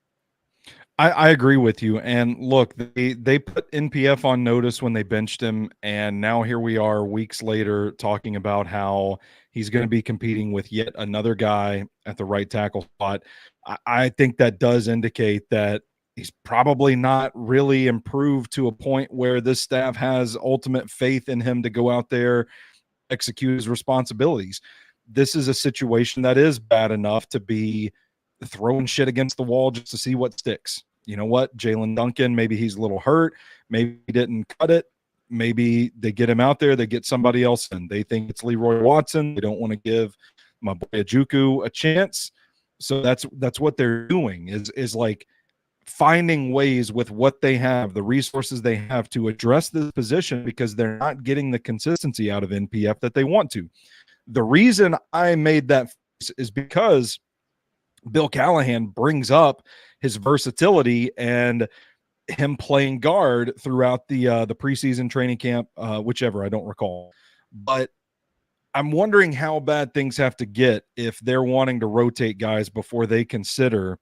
I agree with you. And look, they put NPF on notice when they benched him. And now here we are weeks later talking about how he's going to be competing with yet another guy at the right tackle spot. I think that does indicate that he's probably not really improved to a point where this staff has ultimate faith in him to go out there, execute his responsibilities. This is a situation that is bad enough to be throwing shit against the wall just to see what sticks. You know what? Jalen Duncan, maybe he's a little hurt. Maybe he didn't cut it. Maybe they get him out there. They get somebody else in. They think it's Leroy Watson. They don't want to give my boy Ojukwu a chance. So that's what they're doing is like finding ways with what they have, the resources they have to address this position because they're not getting the consistency out of NPF that they want to. The reason I made that is because Bill Callahan brings up his versatility and him playing guard throughout the preseason training camp, whichever, I don't recall. But I'm wondering how bad things have to get if they're wanting to rotate guys before they consider,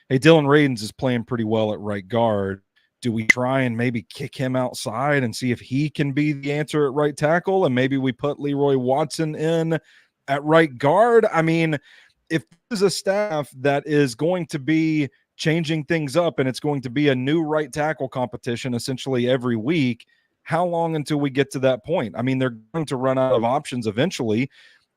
hey, Dylan Radins is playing pretty well at right guard. Do we try and maybe kick him outside and see if he can be the answer at right tackle? And maybe we put Leroy Watson in at right guard. I mean, if this is a staff that is going to be changing things up and it's going to be a new right tackle competition essentially every week, how long until we get to that point? I mean, they're going to run out of options eventually,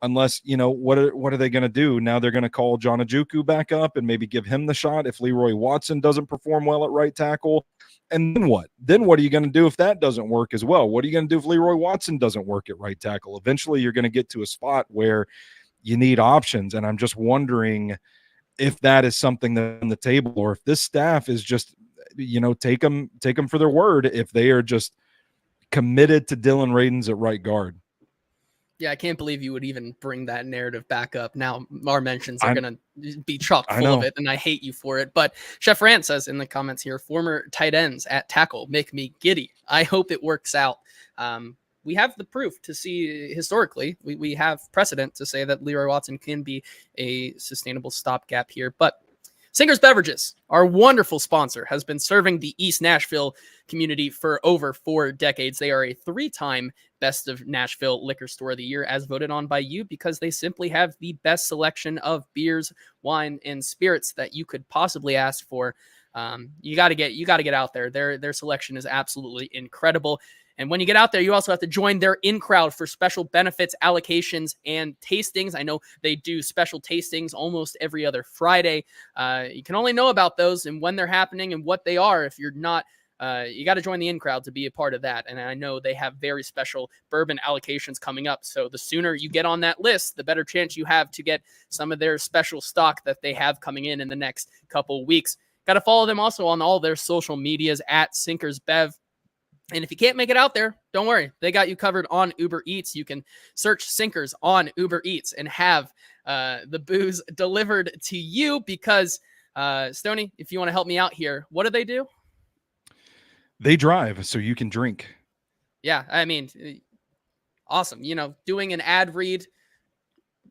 unless, what are they going to do? Now they're going to call John Ojukwu back up and maybe give him the shot if Leroy Watson doesn't perform well at right tackle. And then what? Then what are you going to do if that doesn't work as well? What are you going to do if Leroy Watson doesn't work at right tackle? Eventually you're going to get to a spot where you need options. And I'm just wondering if that is something that's on the table, or if this staff is just, take them for their word if they are just committed to Dylan Radins at right guard. Yeah, I can't believe you would even bring that narrative back up. Now, our mentions are going to be chock full of it, and I hate you for it. But Chef Rand says in the comments here, former tight ends at tackle make me giddy. I hope it works out. We have the proof to see historically. We have precedent to say that Leroy Watson can be a sustainable stopgap here. But Singer's Beverages, our wonderful sponsor, has been serving the East Nashville community for over 4 decades. They are a 3-time Best of Nashville Liquor Store of the Year, as voted on by you, because they simply have the best selection of beers, wine, and spirits that you could possibly ask for. You got to get out there. Their selection is absolutely incredible. And when you get out there, you also have to join their in-crowd for special benefits, allocations, and tastings. I know they do special tastings almost every other Friday. You can only know about those and when they're happening and what they are. If you're not, you got to join the in-crowd to be a part of that. And I know they have very special bourbon allocations coming up. So the sooner you get on that list, the better chance you have to get some of their special stock that they have coming in the next couple of weeks. Got to follow them also on all their social medias at Sinkers Bev. And if you can't make it out there, don't worry. They got you covered on Uber Eats. You can search Sinkers on Uber Eats and have the booze delivered to you because, Stoney, if you want to help me out here, what do they do? They drive so you can drink. Yeah, I mean, awesome. Doing an ad read,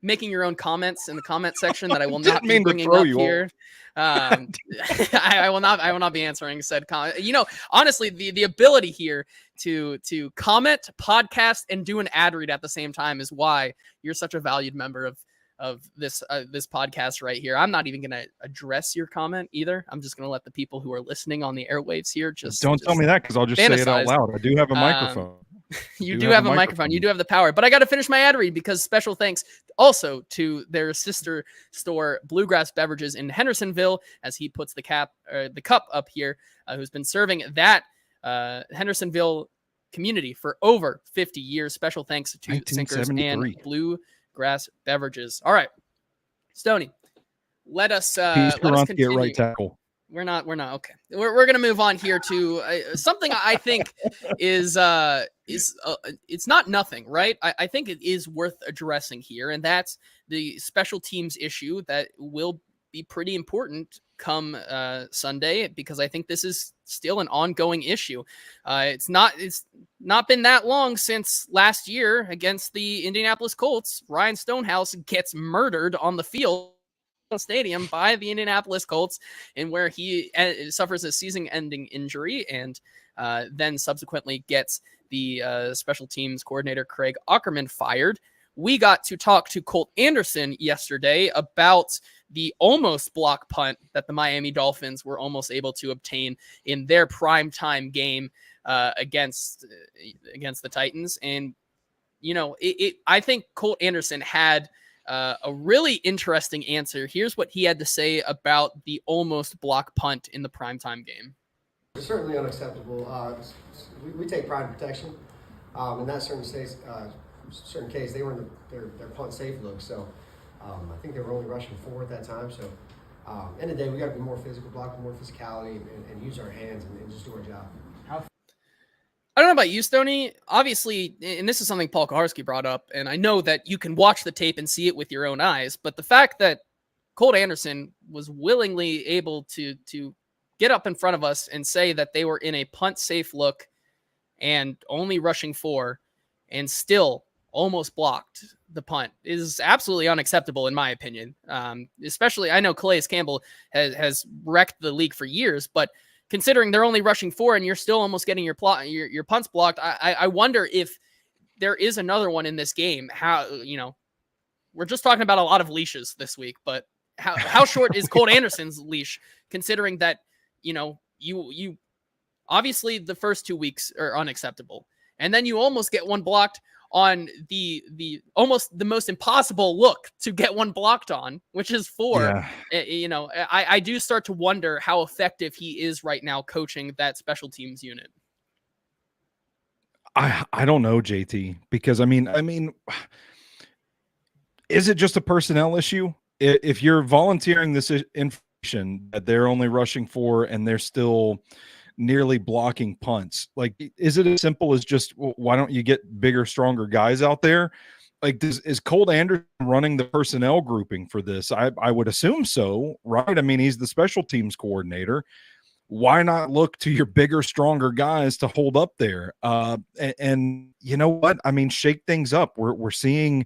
making your own comments in the comment section that I will not be mean to bringing throw up you here. I will not be answering said comment. You know, honestly, the ability here to comment, podcast, and do an ad read at the same time is why you're such a valued member of this podcast right here. I'm not even going to address your comment either. I'm just going to let the people who are listening on the airwaves here don't tell me that, because I'll just say it out loud. I do have a microphone. You do have a microphone. You do have the power. But I got to finish my ad read, because special thanks also to their sister store, Bluegrass Beverages in Hendersonville, as he puts the cup up here, who's been serving that Hendersonville community for over 50 years. Special thanks to Sinkers and Bluegrass Beverages. All right, Stoney, let us continue. Right tackle. We're not okay. We're gonna move on here to something I think is it's not nothing, right? I think it is worth addressing here, and that's the special teams issue that will be pretty important come Sunday, because I think this is still an ongoing issue. It's not been that long since last year against the Indianapolis Colts. Ryan Stonehouse gets murdered on the field stadium by the Indianapolis Colts, and where he suffers a season-ending injury, and then subsequently gets the special teams coordinator Craig Ackerman fired. We got to talk to Colt Anderson yesterday about the almost block punt that the Miami Dolphins were almost able to obtain in their primetime game against the Titans. And, you know, I think Colt Anderson had a really interesting answer. Here's what he had to say about the almost block punt in the primetime game. It's certainly unacceptable. We take pride in protection. In that certain case, they were in their punt safe look. So I think they were only rushing 4 at that time. So end of the day, we got to be more physical, block with more physicality, and use our hands and just do our job. I don't know about you, Stoney. Obviously, and this is something Paul Kaharski brought up, and I know that you can watch the tape and see it with your own eyes, but the fact that Colt Anderson was willingly able to get up in front of us and say that they were in a punt-safe look and only rushing 4 and still almost blocked the punt is absolutely unacceptable, in my opinion. Especially, I know Calais Campbell has wrecked the league for years, but considering they're only rushing 4 and you're still almost getting your punts blocked, I wonder if there is another one in this game. How, you know, we're just talking about a lot of leashes this week, but how short is Colt Anderson's leash, considering that, you know, you obviously the first 2 weeks are unacceptable, and then you almost get one blocked on the almost the most impossible look to get one blocked on, which is 4. Yeah. You know, I do start to wonder how effective he is right now coaching that special teams unit. I don't know, JT, because I mean, is it just a personnel issue? If you're volunteering this information that they're only rushing 4 and they're still nearly blocking punts, like, is it as simple as just, well, why don't you get bigger, stronger guys out there? Like, is Colt Anderson running the personnel grouping for this? I would assume so, right? I mean, he's the special teams coordinator. Why not look to your bigger, stronger guys to hold up there? And you know what? I mean, shake things up. We're seeing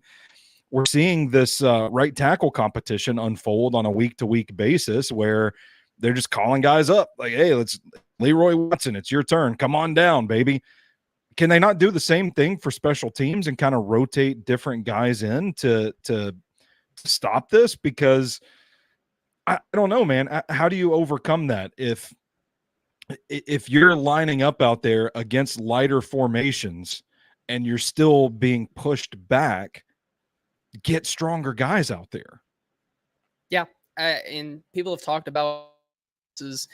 this right tackle competition unfold on a week-to-week basis, where they're just calling guys up like, hey, let's Leroy Watson, it's your turn. Come on down, baby. Can they not do the same thing for special teams and kind of rotate different guys in to stop this? Because I don't know, man. How do you overcome that if you're lining up out there against lighter formations and you're still being pushed back? Get stronger guys out there. Yeah, and people have talked about is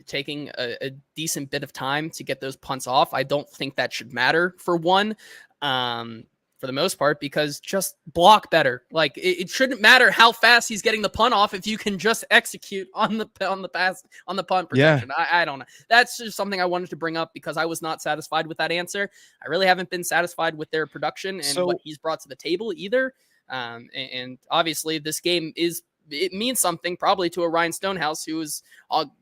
taking a decent bit of time to get those punts off. I don't think that should matter for one, for the most part, because just block better. Like, it shouldn't matter how fast he's getting the punt off if you can just execute on the punt protection. Yeah. I don't know. That's just something I wanted to bring up because I was not satisfied with that answer. I really haven't been satisfied with their production and what he's brought to the table either. And obviously this game it means something probably to a Ryan Stonehouse, who is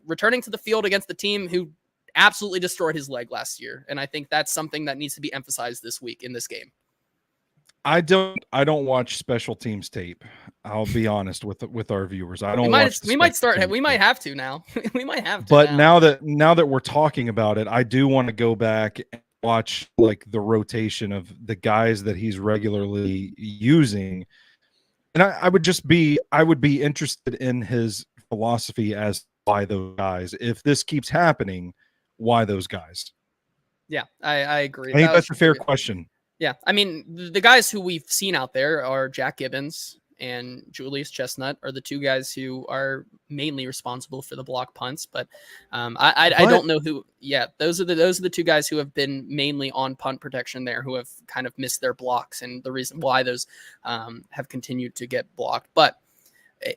returning to the field against the team who absolutely destroyed his leg last year. And I think that's something that needs to be emphasized this week in this game. I don't watch special teams tape. I'll be honest with our viewers. I don't watch. We might have to now. We might have to. But now that we're talking about it, I do want to go back and watch like the rotation of the guys that he's regularly using. And I would be interested in his philosophy as to why those guys. If this keeps happening, why those guys? Yeah, I agree. I think that's a fair question. Yeah, I mean, the guys who we've seen out there are Jack Gibbons and Julius Chestnut are the two guys who are mainly responsible for the block punts. But I don't know who. Yeah, those are the two guys who have been mainly on punt protection there, who have kind of missed their blocks, and the reason why those have continued to get blocked. But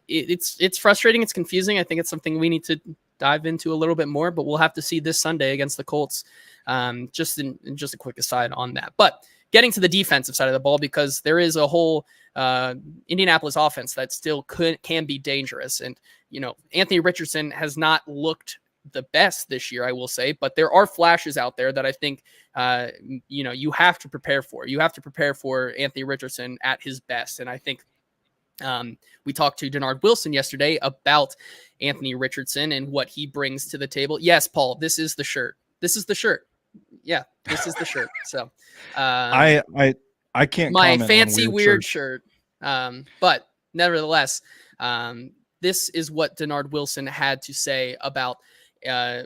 it's frustrating. It's confusing. I think it's something we need to dive into a little bit more. But we'll have to see this Sunday against the Colts. Just a quick aside on that, but. Getting to the defensive side of the ball, because there is a whole Indianapolis offense that still can be dangerous. And, Anthony Richardson has not looked the best this year, I will say, but there are flashes out there that I think, you have to prepare for. You have to prepare for Anthony Richardson at his best. And I think we talked to Denard Wilson yesterday about Anthony Richardson and what he brings to the table. Yes, Paul, this is the shirt. Yeah, this is the shirt. So I can't my comment fancy on weird shirt. But nevertheless, this is what Denard Wilson had to say about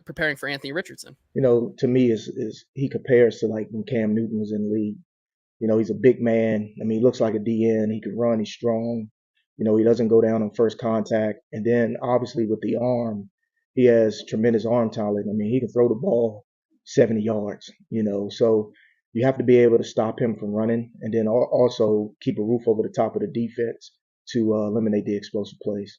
preparing for Anthony Richardson. To me is he compares to like when Cam Newton was in the league. He's a big man. I mean, he looks like a DN. He can run. He's strong. He doesn't go down on first contact. And then obviously with the arm, he has tremendous arm talent. I mean, he can throw the ball 70 yards, so you have to be able to stop him from running, and then also keep a roof over the top of the defense to eliminate the explosive plays.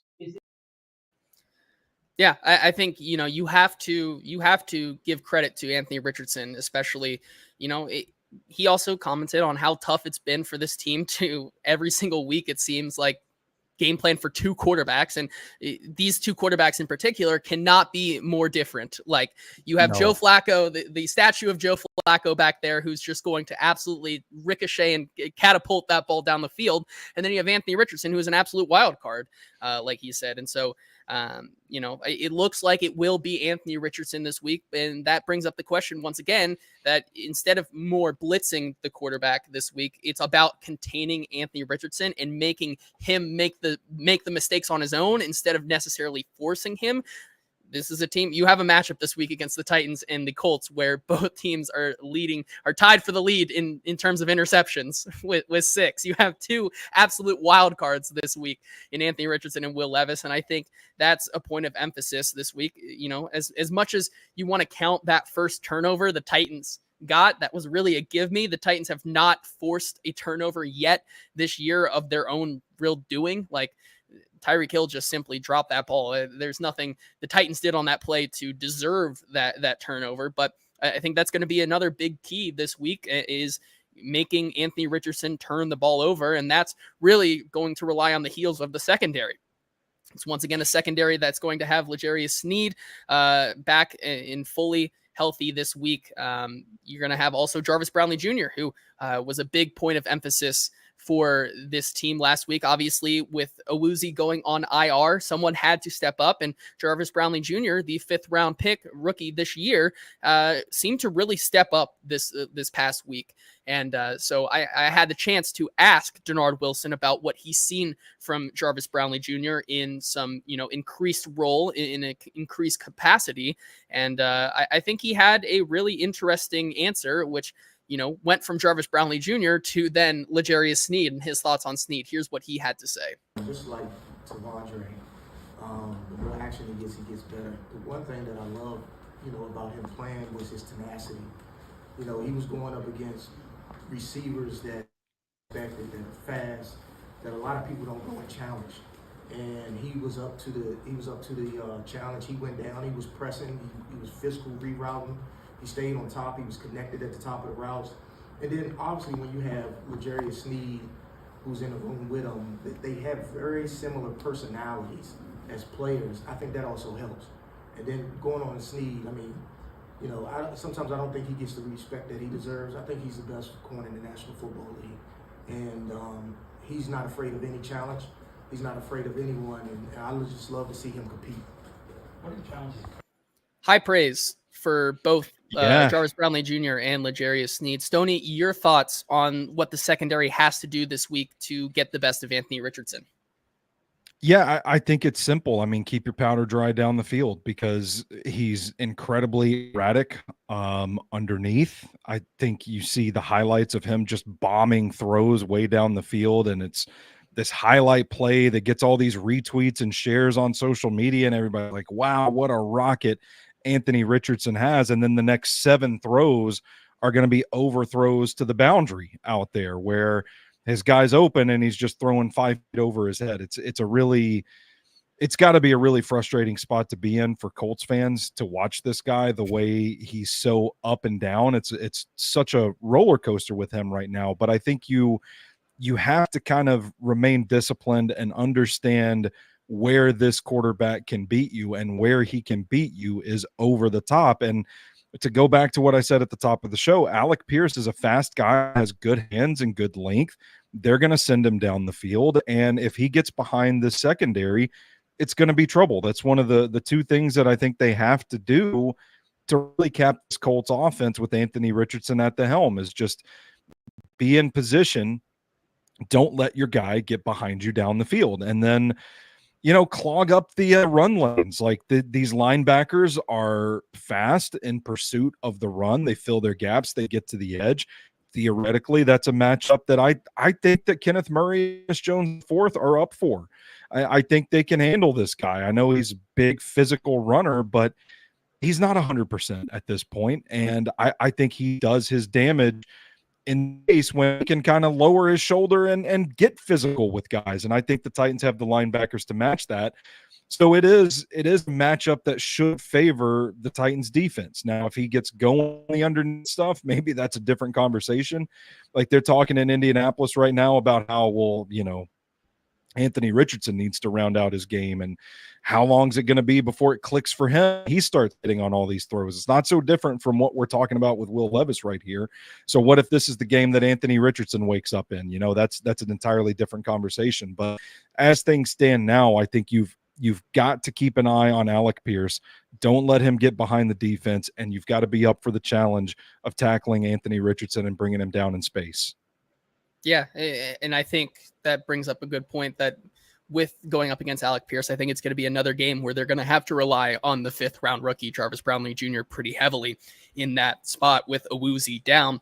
Yeah, I think, you have to give credit to Anthony Richardson, especially, he also commented on how tough it's been for this team to every single week. It seems like game plan for two quarterbacks, and these two quarterbacks in particular cannot be more different. Like you have Joe Flacco, the statue of Joe Flacco back there, who's just going to absolutely ricochet and catapult that ball down the field. And then you have Anthony Richardson, who is an absolute wild card, like he said. And so, it looks like it will be Anthony Richardson this week. And that brings up the question once again, that instead of more blitzing the quarterback this week, it's about containing Anthony Richardson and making him make the mistakes on his own instead of necessarily forcing him. This is a team, you have a matchup this week against the Titans and the Colts where both teams are tied for the lead in terms of interceptions with 6. You have two absolute wild cards this week in Anthony Richardson and Will Levis. And I think that's a point of emphasis this week. As much as you want to count that first turnover the Titans got, that was really a give me. The Titans have not forced a turnover yet this year of their own real doing. Like, Tyreek Hill just simply dropped that ball. There's nothing the Titans did on that play to deserve that turnover. But I think that's going to be another big key this week, is making Anthony Richardson turn the ball over. And that's really going to rely on the heels of the secondary. It's once again a secondary that's going to have L'Jarius Sneed back in fully healthy this week. You're going to have also Jarvis Brownlee Jr., who was a big point of emphasis for this team last week. Obviously, with Awuzie going on IR, someone had to step up, and Jarvis Brownlee Jr., the 5th-round pick rookie this year, seemed to really step up this past week. And so I had the chance to ask Denard Wilson about what he's seen from Jarvis Brownlee Jr. in some, increased role, in an increased capacity. And I think he had a really interesting answer, which went from Jarvis Brownlee Jr. to then L'Jarius Sneed and his thoughts on Sneed. Here's what he had to say. Just like Tavondre, the more action he gets better. The one thing that I love, about him playing was his tenacity. He was going up against receivers that are fast, that a lot of people don't go and challenge. And he was up to the challenge. He went down. He was pressing. He was physical rerouting. He stayed on top. He was connected at the top of the routes. And then, obviously, when you have L'Jarius Sneed, who's in the room with him, they have very similar personalities as players. I think that also helps. And then going on to Sneed, sometimes I don't think he gets the respect that he deserves. I think he's the best corner in the National Football League. and he's not afraid of any challenge. He's not afraid of anyone, and I would just love to see him compete. What are the challenges? High praise for both Jarvis Brownlee Jr. and L'Jarius Sneed. Stoney, your thoughts on what the secondary has to do this week to get the best of Anthony Richardson? Yeah, I think it's simple. I mean, keep your powder dry down the field because he's incredibly erratic underneath. I think you see the highlights of him just bombing throws way down the field, and it's this highlight play that gets all these retweets and shares on social media, and everybody like, wow, what a rocket Anthony Richardson has. And then the next 7 throws are going to be overthrows to the boundary out there where his guy's open and he's just throwing 5 feet over his head. It's got to be a really frustrating spot to be in for Colts fans to watch this guy the way he's so up and down. It's such a roller coaster with him right now. But I think you have to kind of remain disciplined and understand where this quarterback can beat you, and where he can beat you is over the top. And to go back to what I said at the top of the show, Alec Pierce is a fast guy, has good hands and good length. They're going to send him down the field. And if he gets behind the secondary, it's going to be trouble. That's one of the 2 things that I think they have to do to really cap this Colts offense with Anthony Richardson at the helm, is just be in position. Don't let your guy get behind you down the field. And then, clog up the run lanes. Like these linebackers are fast in pursuit of the run. They fill their gaps. They get to the edge. Theoretically, that's a matchup that I think that Kenneth Murray and Jones IV are up for. I think they can handle this guy. I know he's a big physical runner, but he's not 100% at this point. And I think he does his damage in case when he can kind of lower his shoulder and get physical with guys. And I think the Titans have the linebackers to match that. So it is a matchup that should favor the Titans defense. Now, if he gets going the underneath stuff, maybe that's a different conversation. Like they're talking in Indianapolis right now about how, Anthony Richardson needs to round out his game, and how long is it going to be before it clicks for him? He starts hitting on all these throws. It's not so different from what we're talking about with Will Levis right here. So what if this is the game that Anthony Richardson wakes up in? That's an entirely different conversation. But as things stand now, I think you've got to keep an eye on Alec Pierce. Don't let him get behind the defense, and you've got to be up for the challenge of tackling Anthony Richardson and bringing him down in space. Yeah, and I think that brings up a good point that with going up against Alec Pierce, I think it's going to be another game where they're going to have to rely on the 5th-round rookie, Jarvis Brownlee Jr., pretty heavily in that spot with Awuzie down.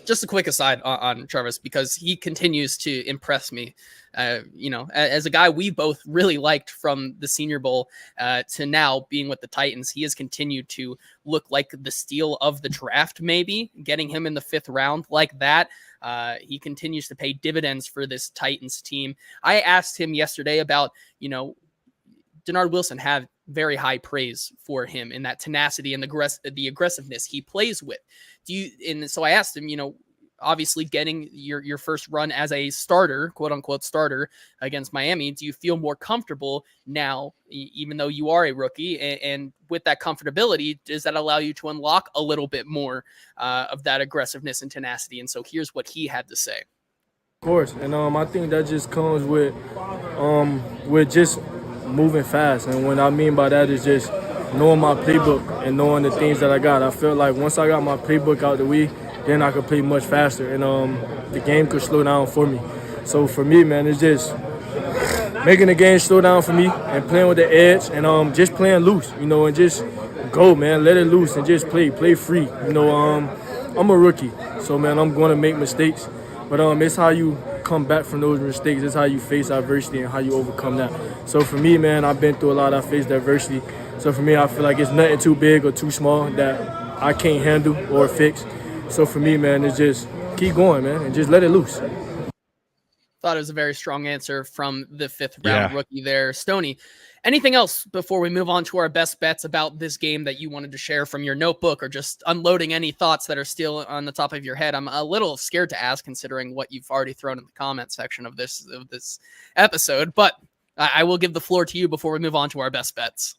Just a quick aside on Jarvis, because he continues to impress me. As a guy we both really liked from the Senior Bowl to now being with the Titans, he has continued to look like the steal of the draft, maybe getting him in the 5th round like that. He continues to pay dividends for this Titans team. I asked him yesterday about, Denard Wilson had very high praise for him in that tenacity and the aggressiveness he plays with. So I asked him, obviously getting your first run as a starter, quote unquote starter against Miami, do you feel more comfortable now, even though you are a rookie? And with that comfortability, does that allow you to unlock a little bit more of that aggressiveness and tenacity? And so here's what he had to say. Of course, and I think that just comes with just moving fast. And what I mean by that is just knowing my playbook and knowing the things that I got. I feel like once I got my playbook out the way, then I could play much faster, and the game could slow down for me. So for me, man, it's just making the game slow down for me and playing with the edge and just playing loose, and just go, man, let it loose and just play free. I'm a rookie, so man, I'm going to make mistakes, but it's how you come back from those mistakes. It's how you face adversity and how you overcome that. So for me, man, I've been through a lot. I faced adversity. So for me, I feel like it's nothing too big or too small that I can't handle or fix. So for me, man, it's just keep going, man, and just let it loose. Thought it was a very strong answer from the 5th-round rookie there. Stoney, anything else before we move on to our best bets about this game that you wanted to share from your notebook, or just unloading any thoughts that are still on the top of your head? I'm a little scared to ask, considering what you've already thrown in the comment section of this episode, but I will give the floor to you before we move on to our best bets.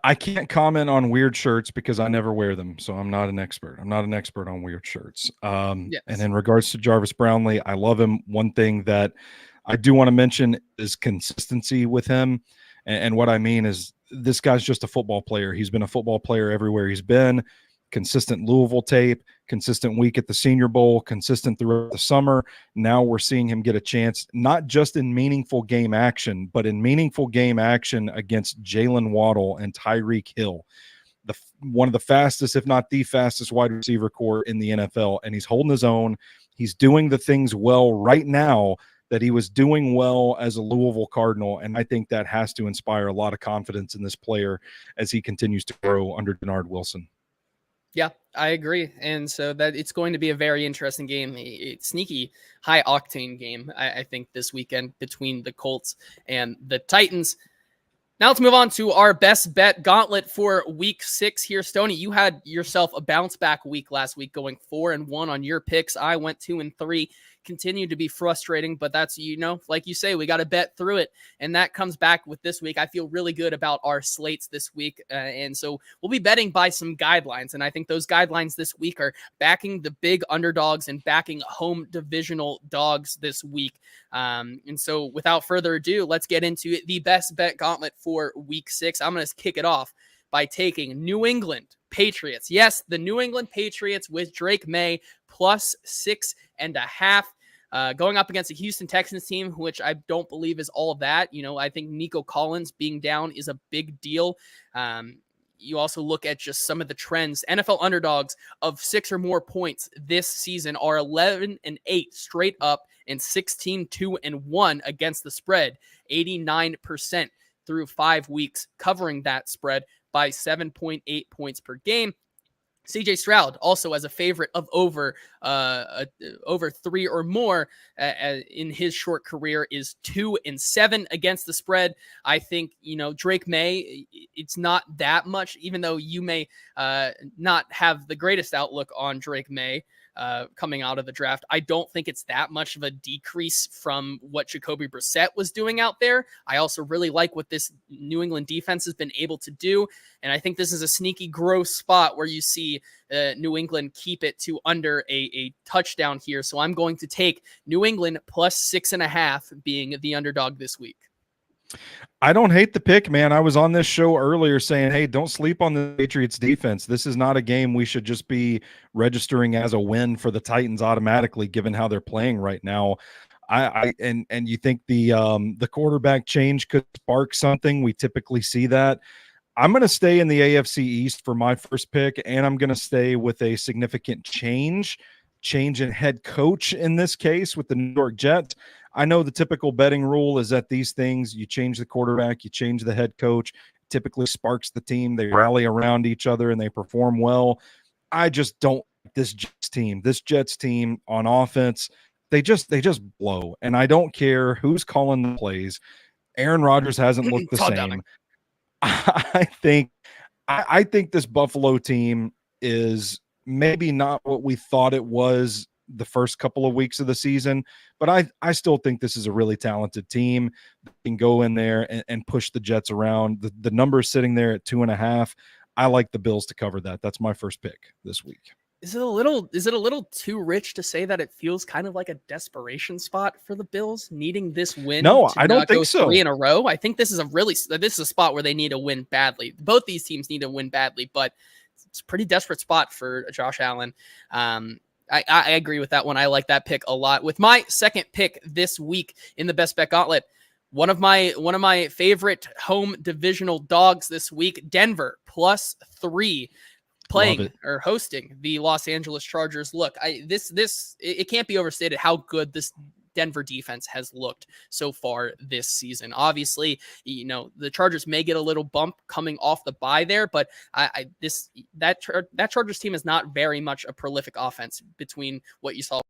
I can't comment on weird shirts because I never wear them, so I'm not an expert. I'm not an expert on weird shirts. Yes. And in regards to Jarvis Brownlee, I love him. One thing that I do want to mention is consistency with him. And what I mean is this guy's just a football player. He's been a football player everywhere he's been. Consistent Louisville tape, consistent week at the Senior Bowl, consistent throughout the summer. Now we're seeing him get a chance, not just in meaningful game action, but in meaningful game action against Jalen Waddle and Tyreek Hill, one of the fastest, if not the fastest wide receiver core in the NFL. And he's holding his own. He's doing the things well right now that he was doing well as a Louisville Cardinal. And I think that has to inspire a lot of confidence in this player as he continues to grow under Denard Wilson. Yeah, I agree. And so that it's going to be a very interesting game, a sneaky high octane game, I think, this weekend between the Colts and the Titans. Now let's move on to our best bet gauntlet for week 6 here. Stoney, you had yourself a bounce back week last week, going 4-1 on your picks. I went 2-3. Continued to be frustrating, but that's, like you say, we got to bet through it. And that comes back with this week. I feel really good about our slates this week. And so we'll be betting by some guidelines. And I think those guidelines this week are backing the big underdogs and backing home divisional dogs this week. And so without further ado, let's get into it. The best bet gauntlet for week 6. I'm going to kick it off by taking New England Patriots. Yes, the New England Patriots with Drake May plus 6.5. Going up against a Houston Texans team, which I don't believe is all of that. I think Nico Collins being down is a big deal. You also look at just some of the trends. NFL underdogs of 6 or more points this season are 11-8 straight up and 16-2-1 against the spread. 89% through 5 weeks covering that spread by 7.8 points per game. CJ Stroud also as a favorite of over 3 or more in his short career is 2-7 against the spread. I think, Drake May, it's not that much, even though you may not have the greatest outlook on Drake May coming out of the draft. I don't think it's that much of a decrease from what Jacoby Brissett was doing out there. I also really like what this New England defense has been able to do. And I think this is a sneaky gross spot where you see New England keep it to under a touchdown here. So I'm going to take New England plus 6.5 being the underdog this week. I don't hate the pick, man. I was on this show earlier saying, hey, don't sleep on the Patriots defense. This is not a game we should just be registering as a win for the Titans automatically, given how they're playing right now. And you think the quarterback change could spark something. We typically see that. I'm going to stay in the AFC East for my first pick, and I'm going to stay with a significant change in head coach in this case with the New York Jets. I know the typical betting rule is that these things, you change the quarterback, you change the head coach, typically sparks the team. They rally around each other and they perform well. I just don't like this Jets team on offense. They just blow. And I don't care who's calling the plays. Aaron Rodgers hasn't looked the same. I think this Buffalo team is maybe not what we thought it was the first couple of weeks of the season, but I still think this is a really talented team that can go in there and push the Jets around. The number is sitting there at 2.5. I like the Bills to cover that. That's my first pick this week. Is it a little too rich to say that it feels kind of like a desperation spot for the Bills needing this win? No, I don't think so. 3 in a row. I think this is a spot where they need to win badly. Both these teams need to win badly, but it's a pretty desperate spot for Josh Allen. I agree with that one. I like that pick a lot. With my second pick this week in the best bet gauntlet, one of my favorite home divisional dogs this week, Denver plus 3, playing or hosting the Los Angeles Chargers. Look, it can't be overstated how good this Denver defense has looked so far this season. Obviously, the Chargers may get a little bump coming off the bye there, but that Chargers team is not very much a prolific offense between what you saw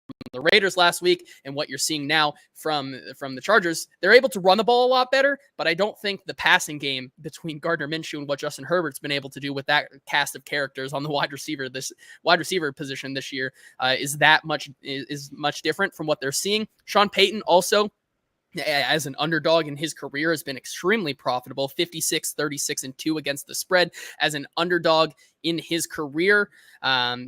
from the Raiders last week and what you're seeing now from the Chargers. They're able to run the ball a lot better, but I don't think the passing game between Gardner Minshew and what Justin Herbert's been able to do with that cast of characters on the wide receiver position this year is much different from what they're seeing. Sean Payton also as an underdog in his career has been extremely profitable, 56, 36, and 2 against the spread as an underdog in his career.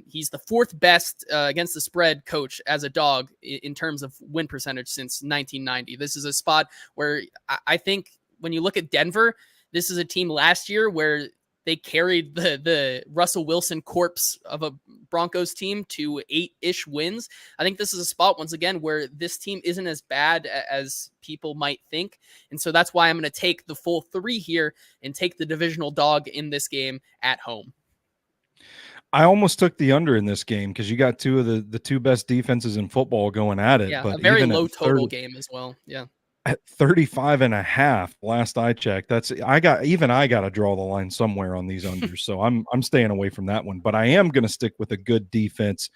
He's the 4th best against the spread coach as a dog in terms of win percentage since 1990. This is a spot where I think when you look at Denver, this is a team last year where they carried the Russell Wilson corpse of a Broncos team to 8-ish wins. I think this is a spot, once again, where this team isn't as bad as people might think. And so that's why I'm going to take the full 3 here and take the divisional dog in this game at home. I almost took the under in this game because you got two of the 2 best defenses in football going at it. Yeah, but a very even low total game as well. Yeah. At 35.5, last I checked, I got to draw the line somewhere on these unders. So I'm staying away from that one, but I am going to stick with a good defense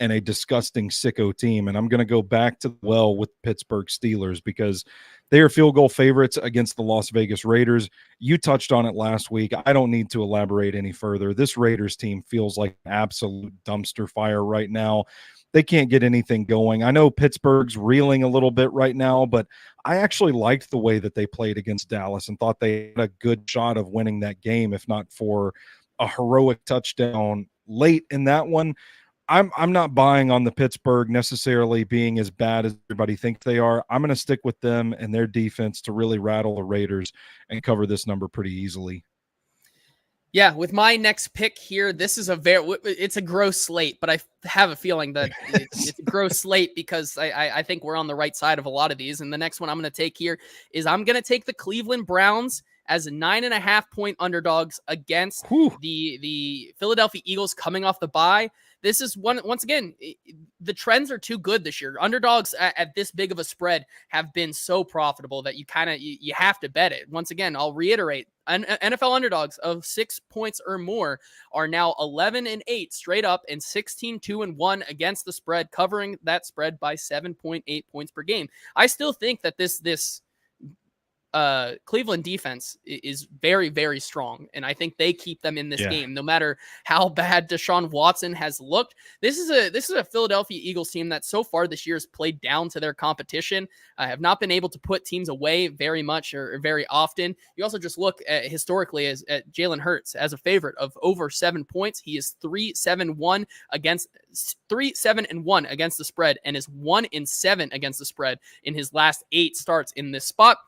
and a disgusting sicko team. And I'm going to go back to the well with Pittsburgh Steelers because they are field goal favorites against the Las Vegas Raiders. You touched on it last week. I don't need to elaborate any further. This Raiders team feels like an absolute dumpster fire right now. They can't get anything going. I know Pittsburgh's reeling a little bit right now, but I actually liked the way that they played against Dallas and thought they had a good shot of winning that game, if not for a heroic touchdown late in that one. I'm not buying on the Pittsburgh necessarily being as bad as everybody thinks they are. I'm going to stick with them and their defense to really rattle the Raiders and cover this number pretty easily. Yeah, with my next pick here, this is it's a gross slate, but I have a feeling that it's a gross slate because I think we're on the right side of a lot of these. And the next one I'm going to take here is I'm going to take the Cleveland Browns as 9.5-point underdogs against the Philadelphia Eagles coming off the bye. This is once again, the trends are too good this year. Underdogs at this big of a spread have been so profitable that you have to bet it. Once again, I'll reiterate, NFL underdogs of 6 points or more are now 11-8 straight up and 16-2-1 against the spread, covering that spread by 7.8 points per game. I still think that this Cleveland defense is very, very strong, and I think they keep them in this game, no matter how bad Deshaun Watson has looked. This is a Philadelphia Eagles team that so far this year has played down to their competition. Have not been able to put teams away very much or very often. You also just look at historically at Jalen Hurts as a favorite of over 7 points. He is 3-7-1 against the spread and is 1-7 against the spread in his last 8 starts in this spot.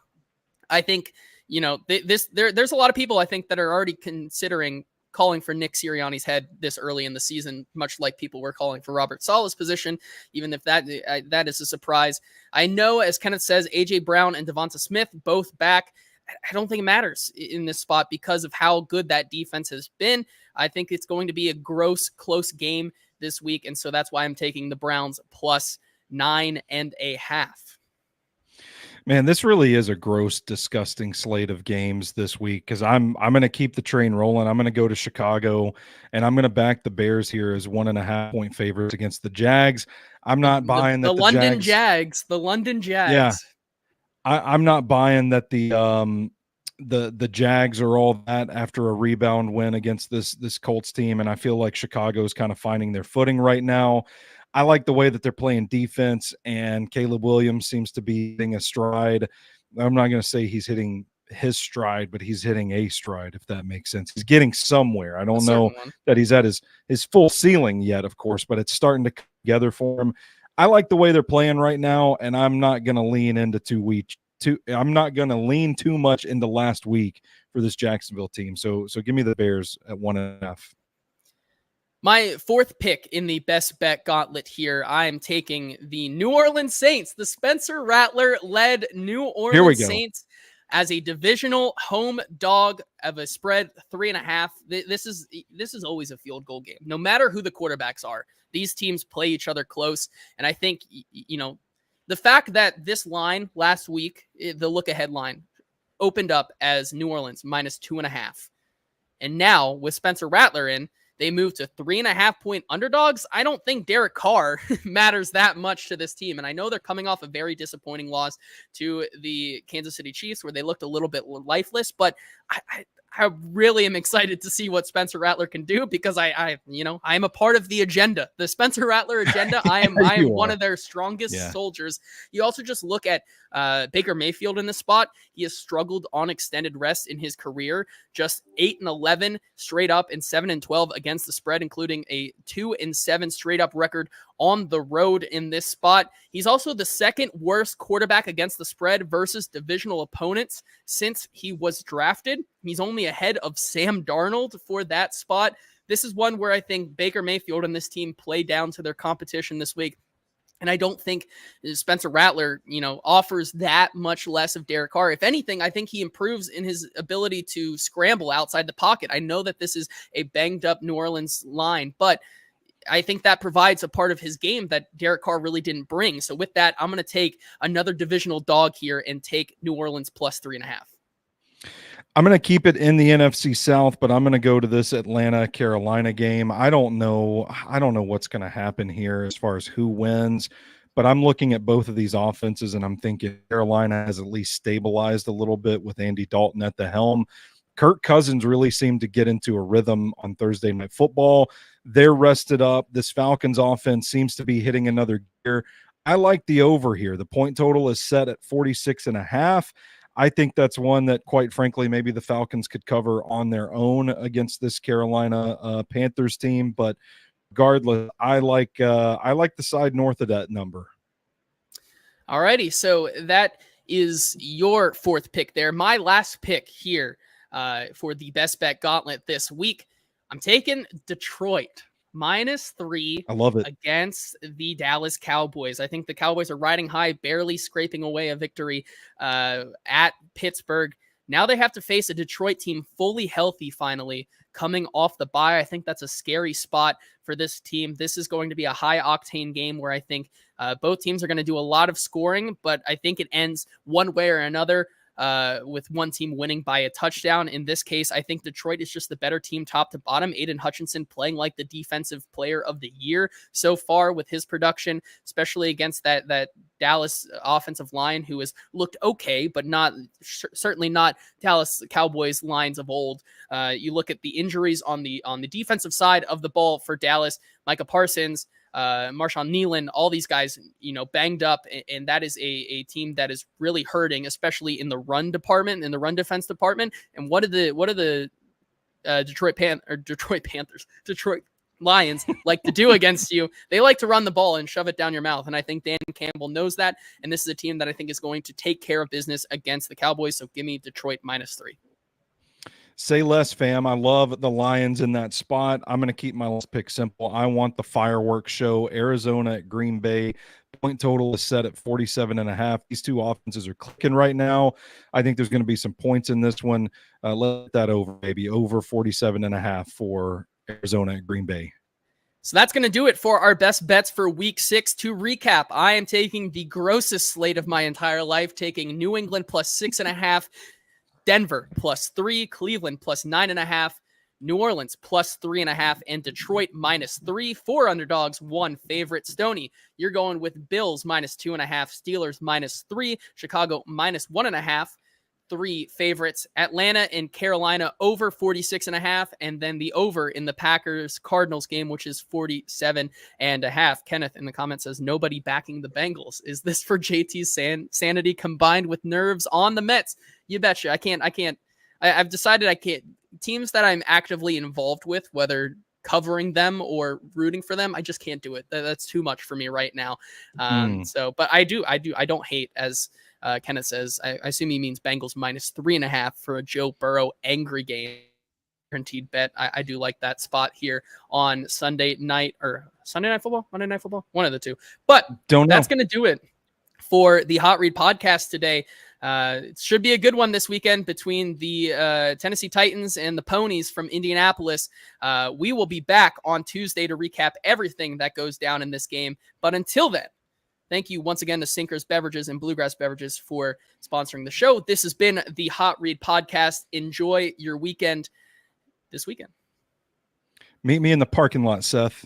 I think, there's a lot of people I think that are already considering calling for Nick Sirianni's head this early in the season, much like people were calling for Robert Saleh's position, even if that is a surprise. I know, as Kenneth says, A.J. Brown and Devonta Smith both back. I don't think it matters in this spot because of how good that defense has been. I think it's going to be a close game this week, and so that's why I'm taking the Browns plus 9.5. Man, this really is a gross, disgusting slate of games this week because I'm going to keep the train rolling. I'm going to go to Chicago, and I'm going to back the Bears here as 1.5-point favorites against the Jags. I'm not buying that the London Jags. The London Jags. Yeah, I'm not buying that the Jags are all that after a rebound win against this Colts team, and I feel like Chicago's kind of finding their footing right now. I like the way that they're playing defense, and Caleb Williams seems to be hitting a stride. I'm not going to say he's hitting his stride, but he's hitting a stride, if that makes sense. He's getting somewhere. I don't know that he's at his full ceiling yet, of course, but it's starting to come together for him. I like the way they're playing right now, and I'm not going to lean into I'm not going to lean too much into last week for this Jacksonville team. So give me the Bears at 1.5. My fourth pick in the best bet gauntlet here, I am taking the New Orleans Saints, the Spencer Rattler-led New Orleans Saints as a divisional home dog of a spread 3.5. This is always a field goal game, no matter who the quarterbacks are. These teams play each other close, and I think the fact that this line last week, the look-ahead line, opened up as New Orleans minus 2.5, and now with Spencer Rattler in, they moved to 3.5-point underdogs. I don't think Derek Carr matters that much to this team. And I know they're coming off a very disappointing loss to the Kansas City Chiefs where they looked a little bit lifeless, but I really am excited to see what Spencer Rattler can do, because I am a part of the agenda, the Spencer Rattler agenda. I am one of their strongest soldiers. You also just look at Baker Mayfield in this spot. He has struggled on extended rest in his career, just 8-11 straight up and 7-12 against the spread, including a 2-7 straight up record on the road in this spot. He's also the second worst quarterback against the spread versus divisional opponents since he was drafted. He's only ahead of Sam Darnold for that spot. This is one where I think Baker Mayfield and this team play down to their competition this week. And I don't think Spencer Rattler, offers that much less of Derek Carr. If anything, I think he improves in his ability to scramble outside the pocket. I know that this is a banged up New Orleans line, but I think that provides a part of his game that Derek Carr really didn't bring. So with that, I'm going to take another divisional dog here and take New Orleans plus 3.5. I'm going to keep it in the NFC South, but I'm going to go to this Atlanta-Carolina game. I don't know what's going to happen here as far as who wins, but I'm looking at both of these offenses, and I'm thinking Carolina has at least stabilized a little bit with Andy Dalton at the helm. Kirk Cousins really seemed to get into a rhythm on Thursday Night Football. They're rested up. This Falcons offense seems to be hitting another gear. I like the over here. The point total is set at 46.5. I think that's one that, quite frankly, maybe the Falcons could cover on their own against this Carolina Panthers team. But regardless, I like the side north of that number. All righty, so that is your fourth pick there. My last pick here for the best bet gauntlet this week, I'm taking Detroit -3. I love it. Against the Dallas Cowboys. I think the Cowboys are riding high, barely scraping away a victory at Pittsburgh. Now they have to face a Detroit team fully healthy finally, coming off the bye. I think that's a scary spot for this team. This is going to be a high-octane game where I think both teams are going to do a lot of scoring, but I think it ends one way or another, with one team winning by a touchdown. In this case, I think Detroit is just the better team top to bottom. Aiden Hutchinson playing like the defensive player of the year so far with his production, especially against that Dallas offensive line, who has looked okay, but certainly not Dallas Cowboys lines of old. You look at the injuries on the defensive side of the ball for Dallas, Micah Parsons, Marshawn Nealon, all these guys, banged up, and that is a team that is really hurting, especially in the run department, in the run defense department. And what are the Detroit Lions like to do against you? They like to run the ball and shove it down your mouth, and I think Dan Campbell knows that. And this is a team that I think is going to take care of business against the Cowboys. So give me Detroit -3. Say less, fam. I love the Lions in that spot. I'm going to keep my last pick simple. I want the fireworks show. Arizona at Green Bay. Point total is set at 47.5. These two offenses are clicking right now. I think there's going to be some points in this one. Let that over, baby. Over 47.5 for Arizona at Green Bay. So that's going to do it for our best bets for week 6. To recap, I am taking the grossest slate of my entire life, taking New England +6.5, Denver +3, Cleveland +9.5, New Orleans +3.5, and Detroit -3. 4 underdogs, 1 favorite. Stoney, you're going with Bills -2.5, Steelers -3, Chicago -1.5. 3 favorites. Atlanta and Carolina over 46.5, and then the over in the Packers-Cardinals game, which is 47.5. Kenneth in the comments says, nobody backing the Bengals. Is this for JT's sanity combined with nerves on the Mets? You betcha. I've decided I can't. Teams that I'm actively involved with, whether covering them or rooting for them, I just can't do it. That's too much for me right now. But I don't hate, as Kenneth says. I assume he means Bengals -3.5 for a Joe Burrow angry game. Guaranteed bet. I do like that spot here on Sunday Night Football, Monday Night Football, one of the two. But that's going to do it for the Hot Read podcast today. It should be a good one this weekend between the Tennessee Titans and the Ponies from Indianapolis. We will be back on Tuesday to recap everything that goes down in this game. But until then, thank you once again to Sinkers Beverages and Bluegrass Beverages for sponsoring the show. This has been the Hot Read podcast. Enjoy your weekend this weekend. Meet me in the parking lot, Seth.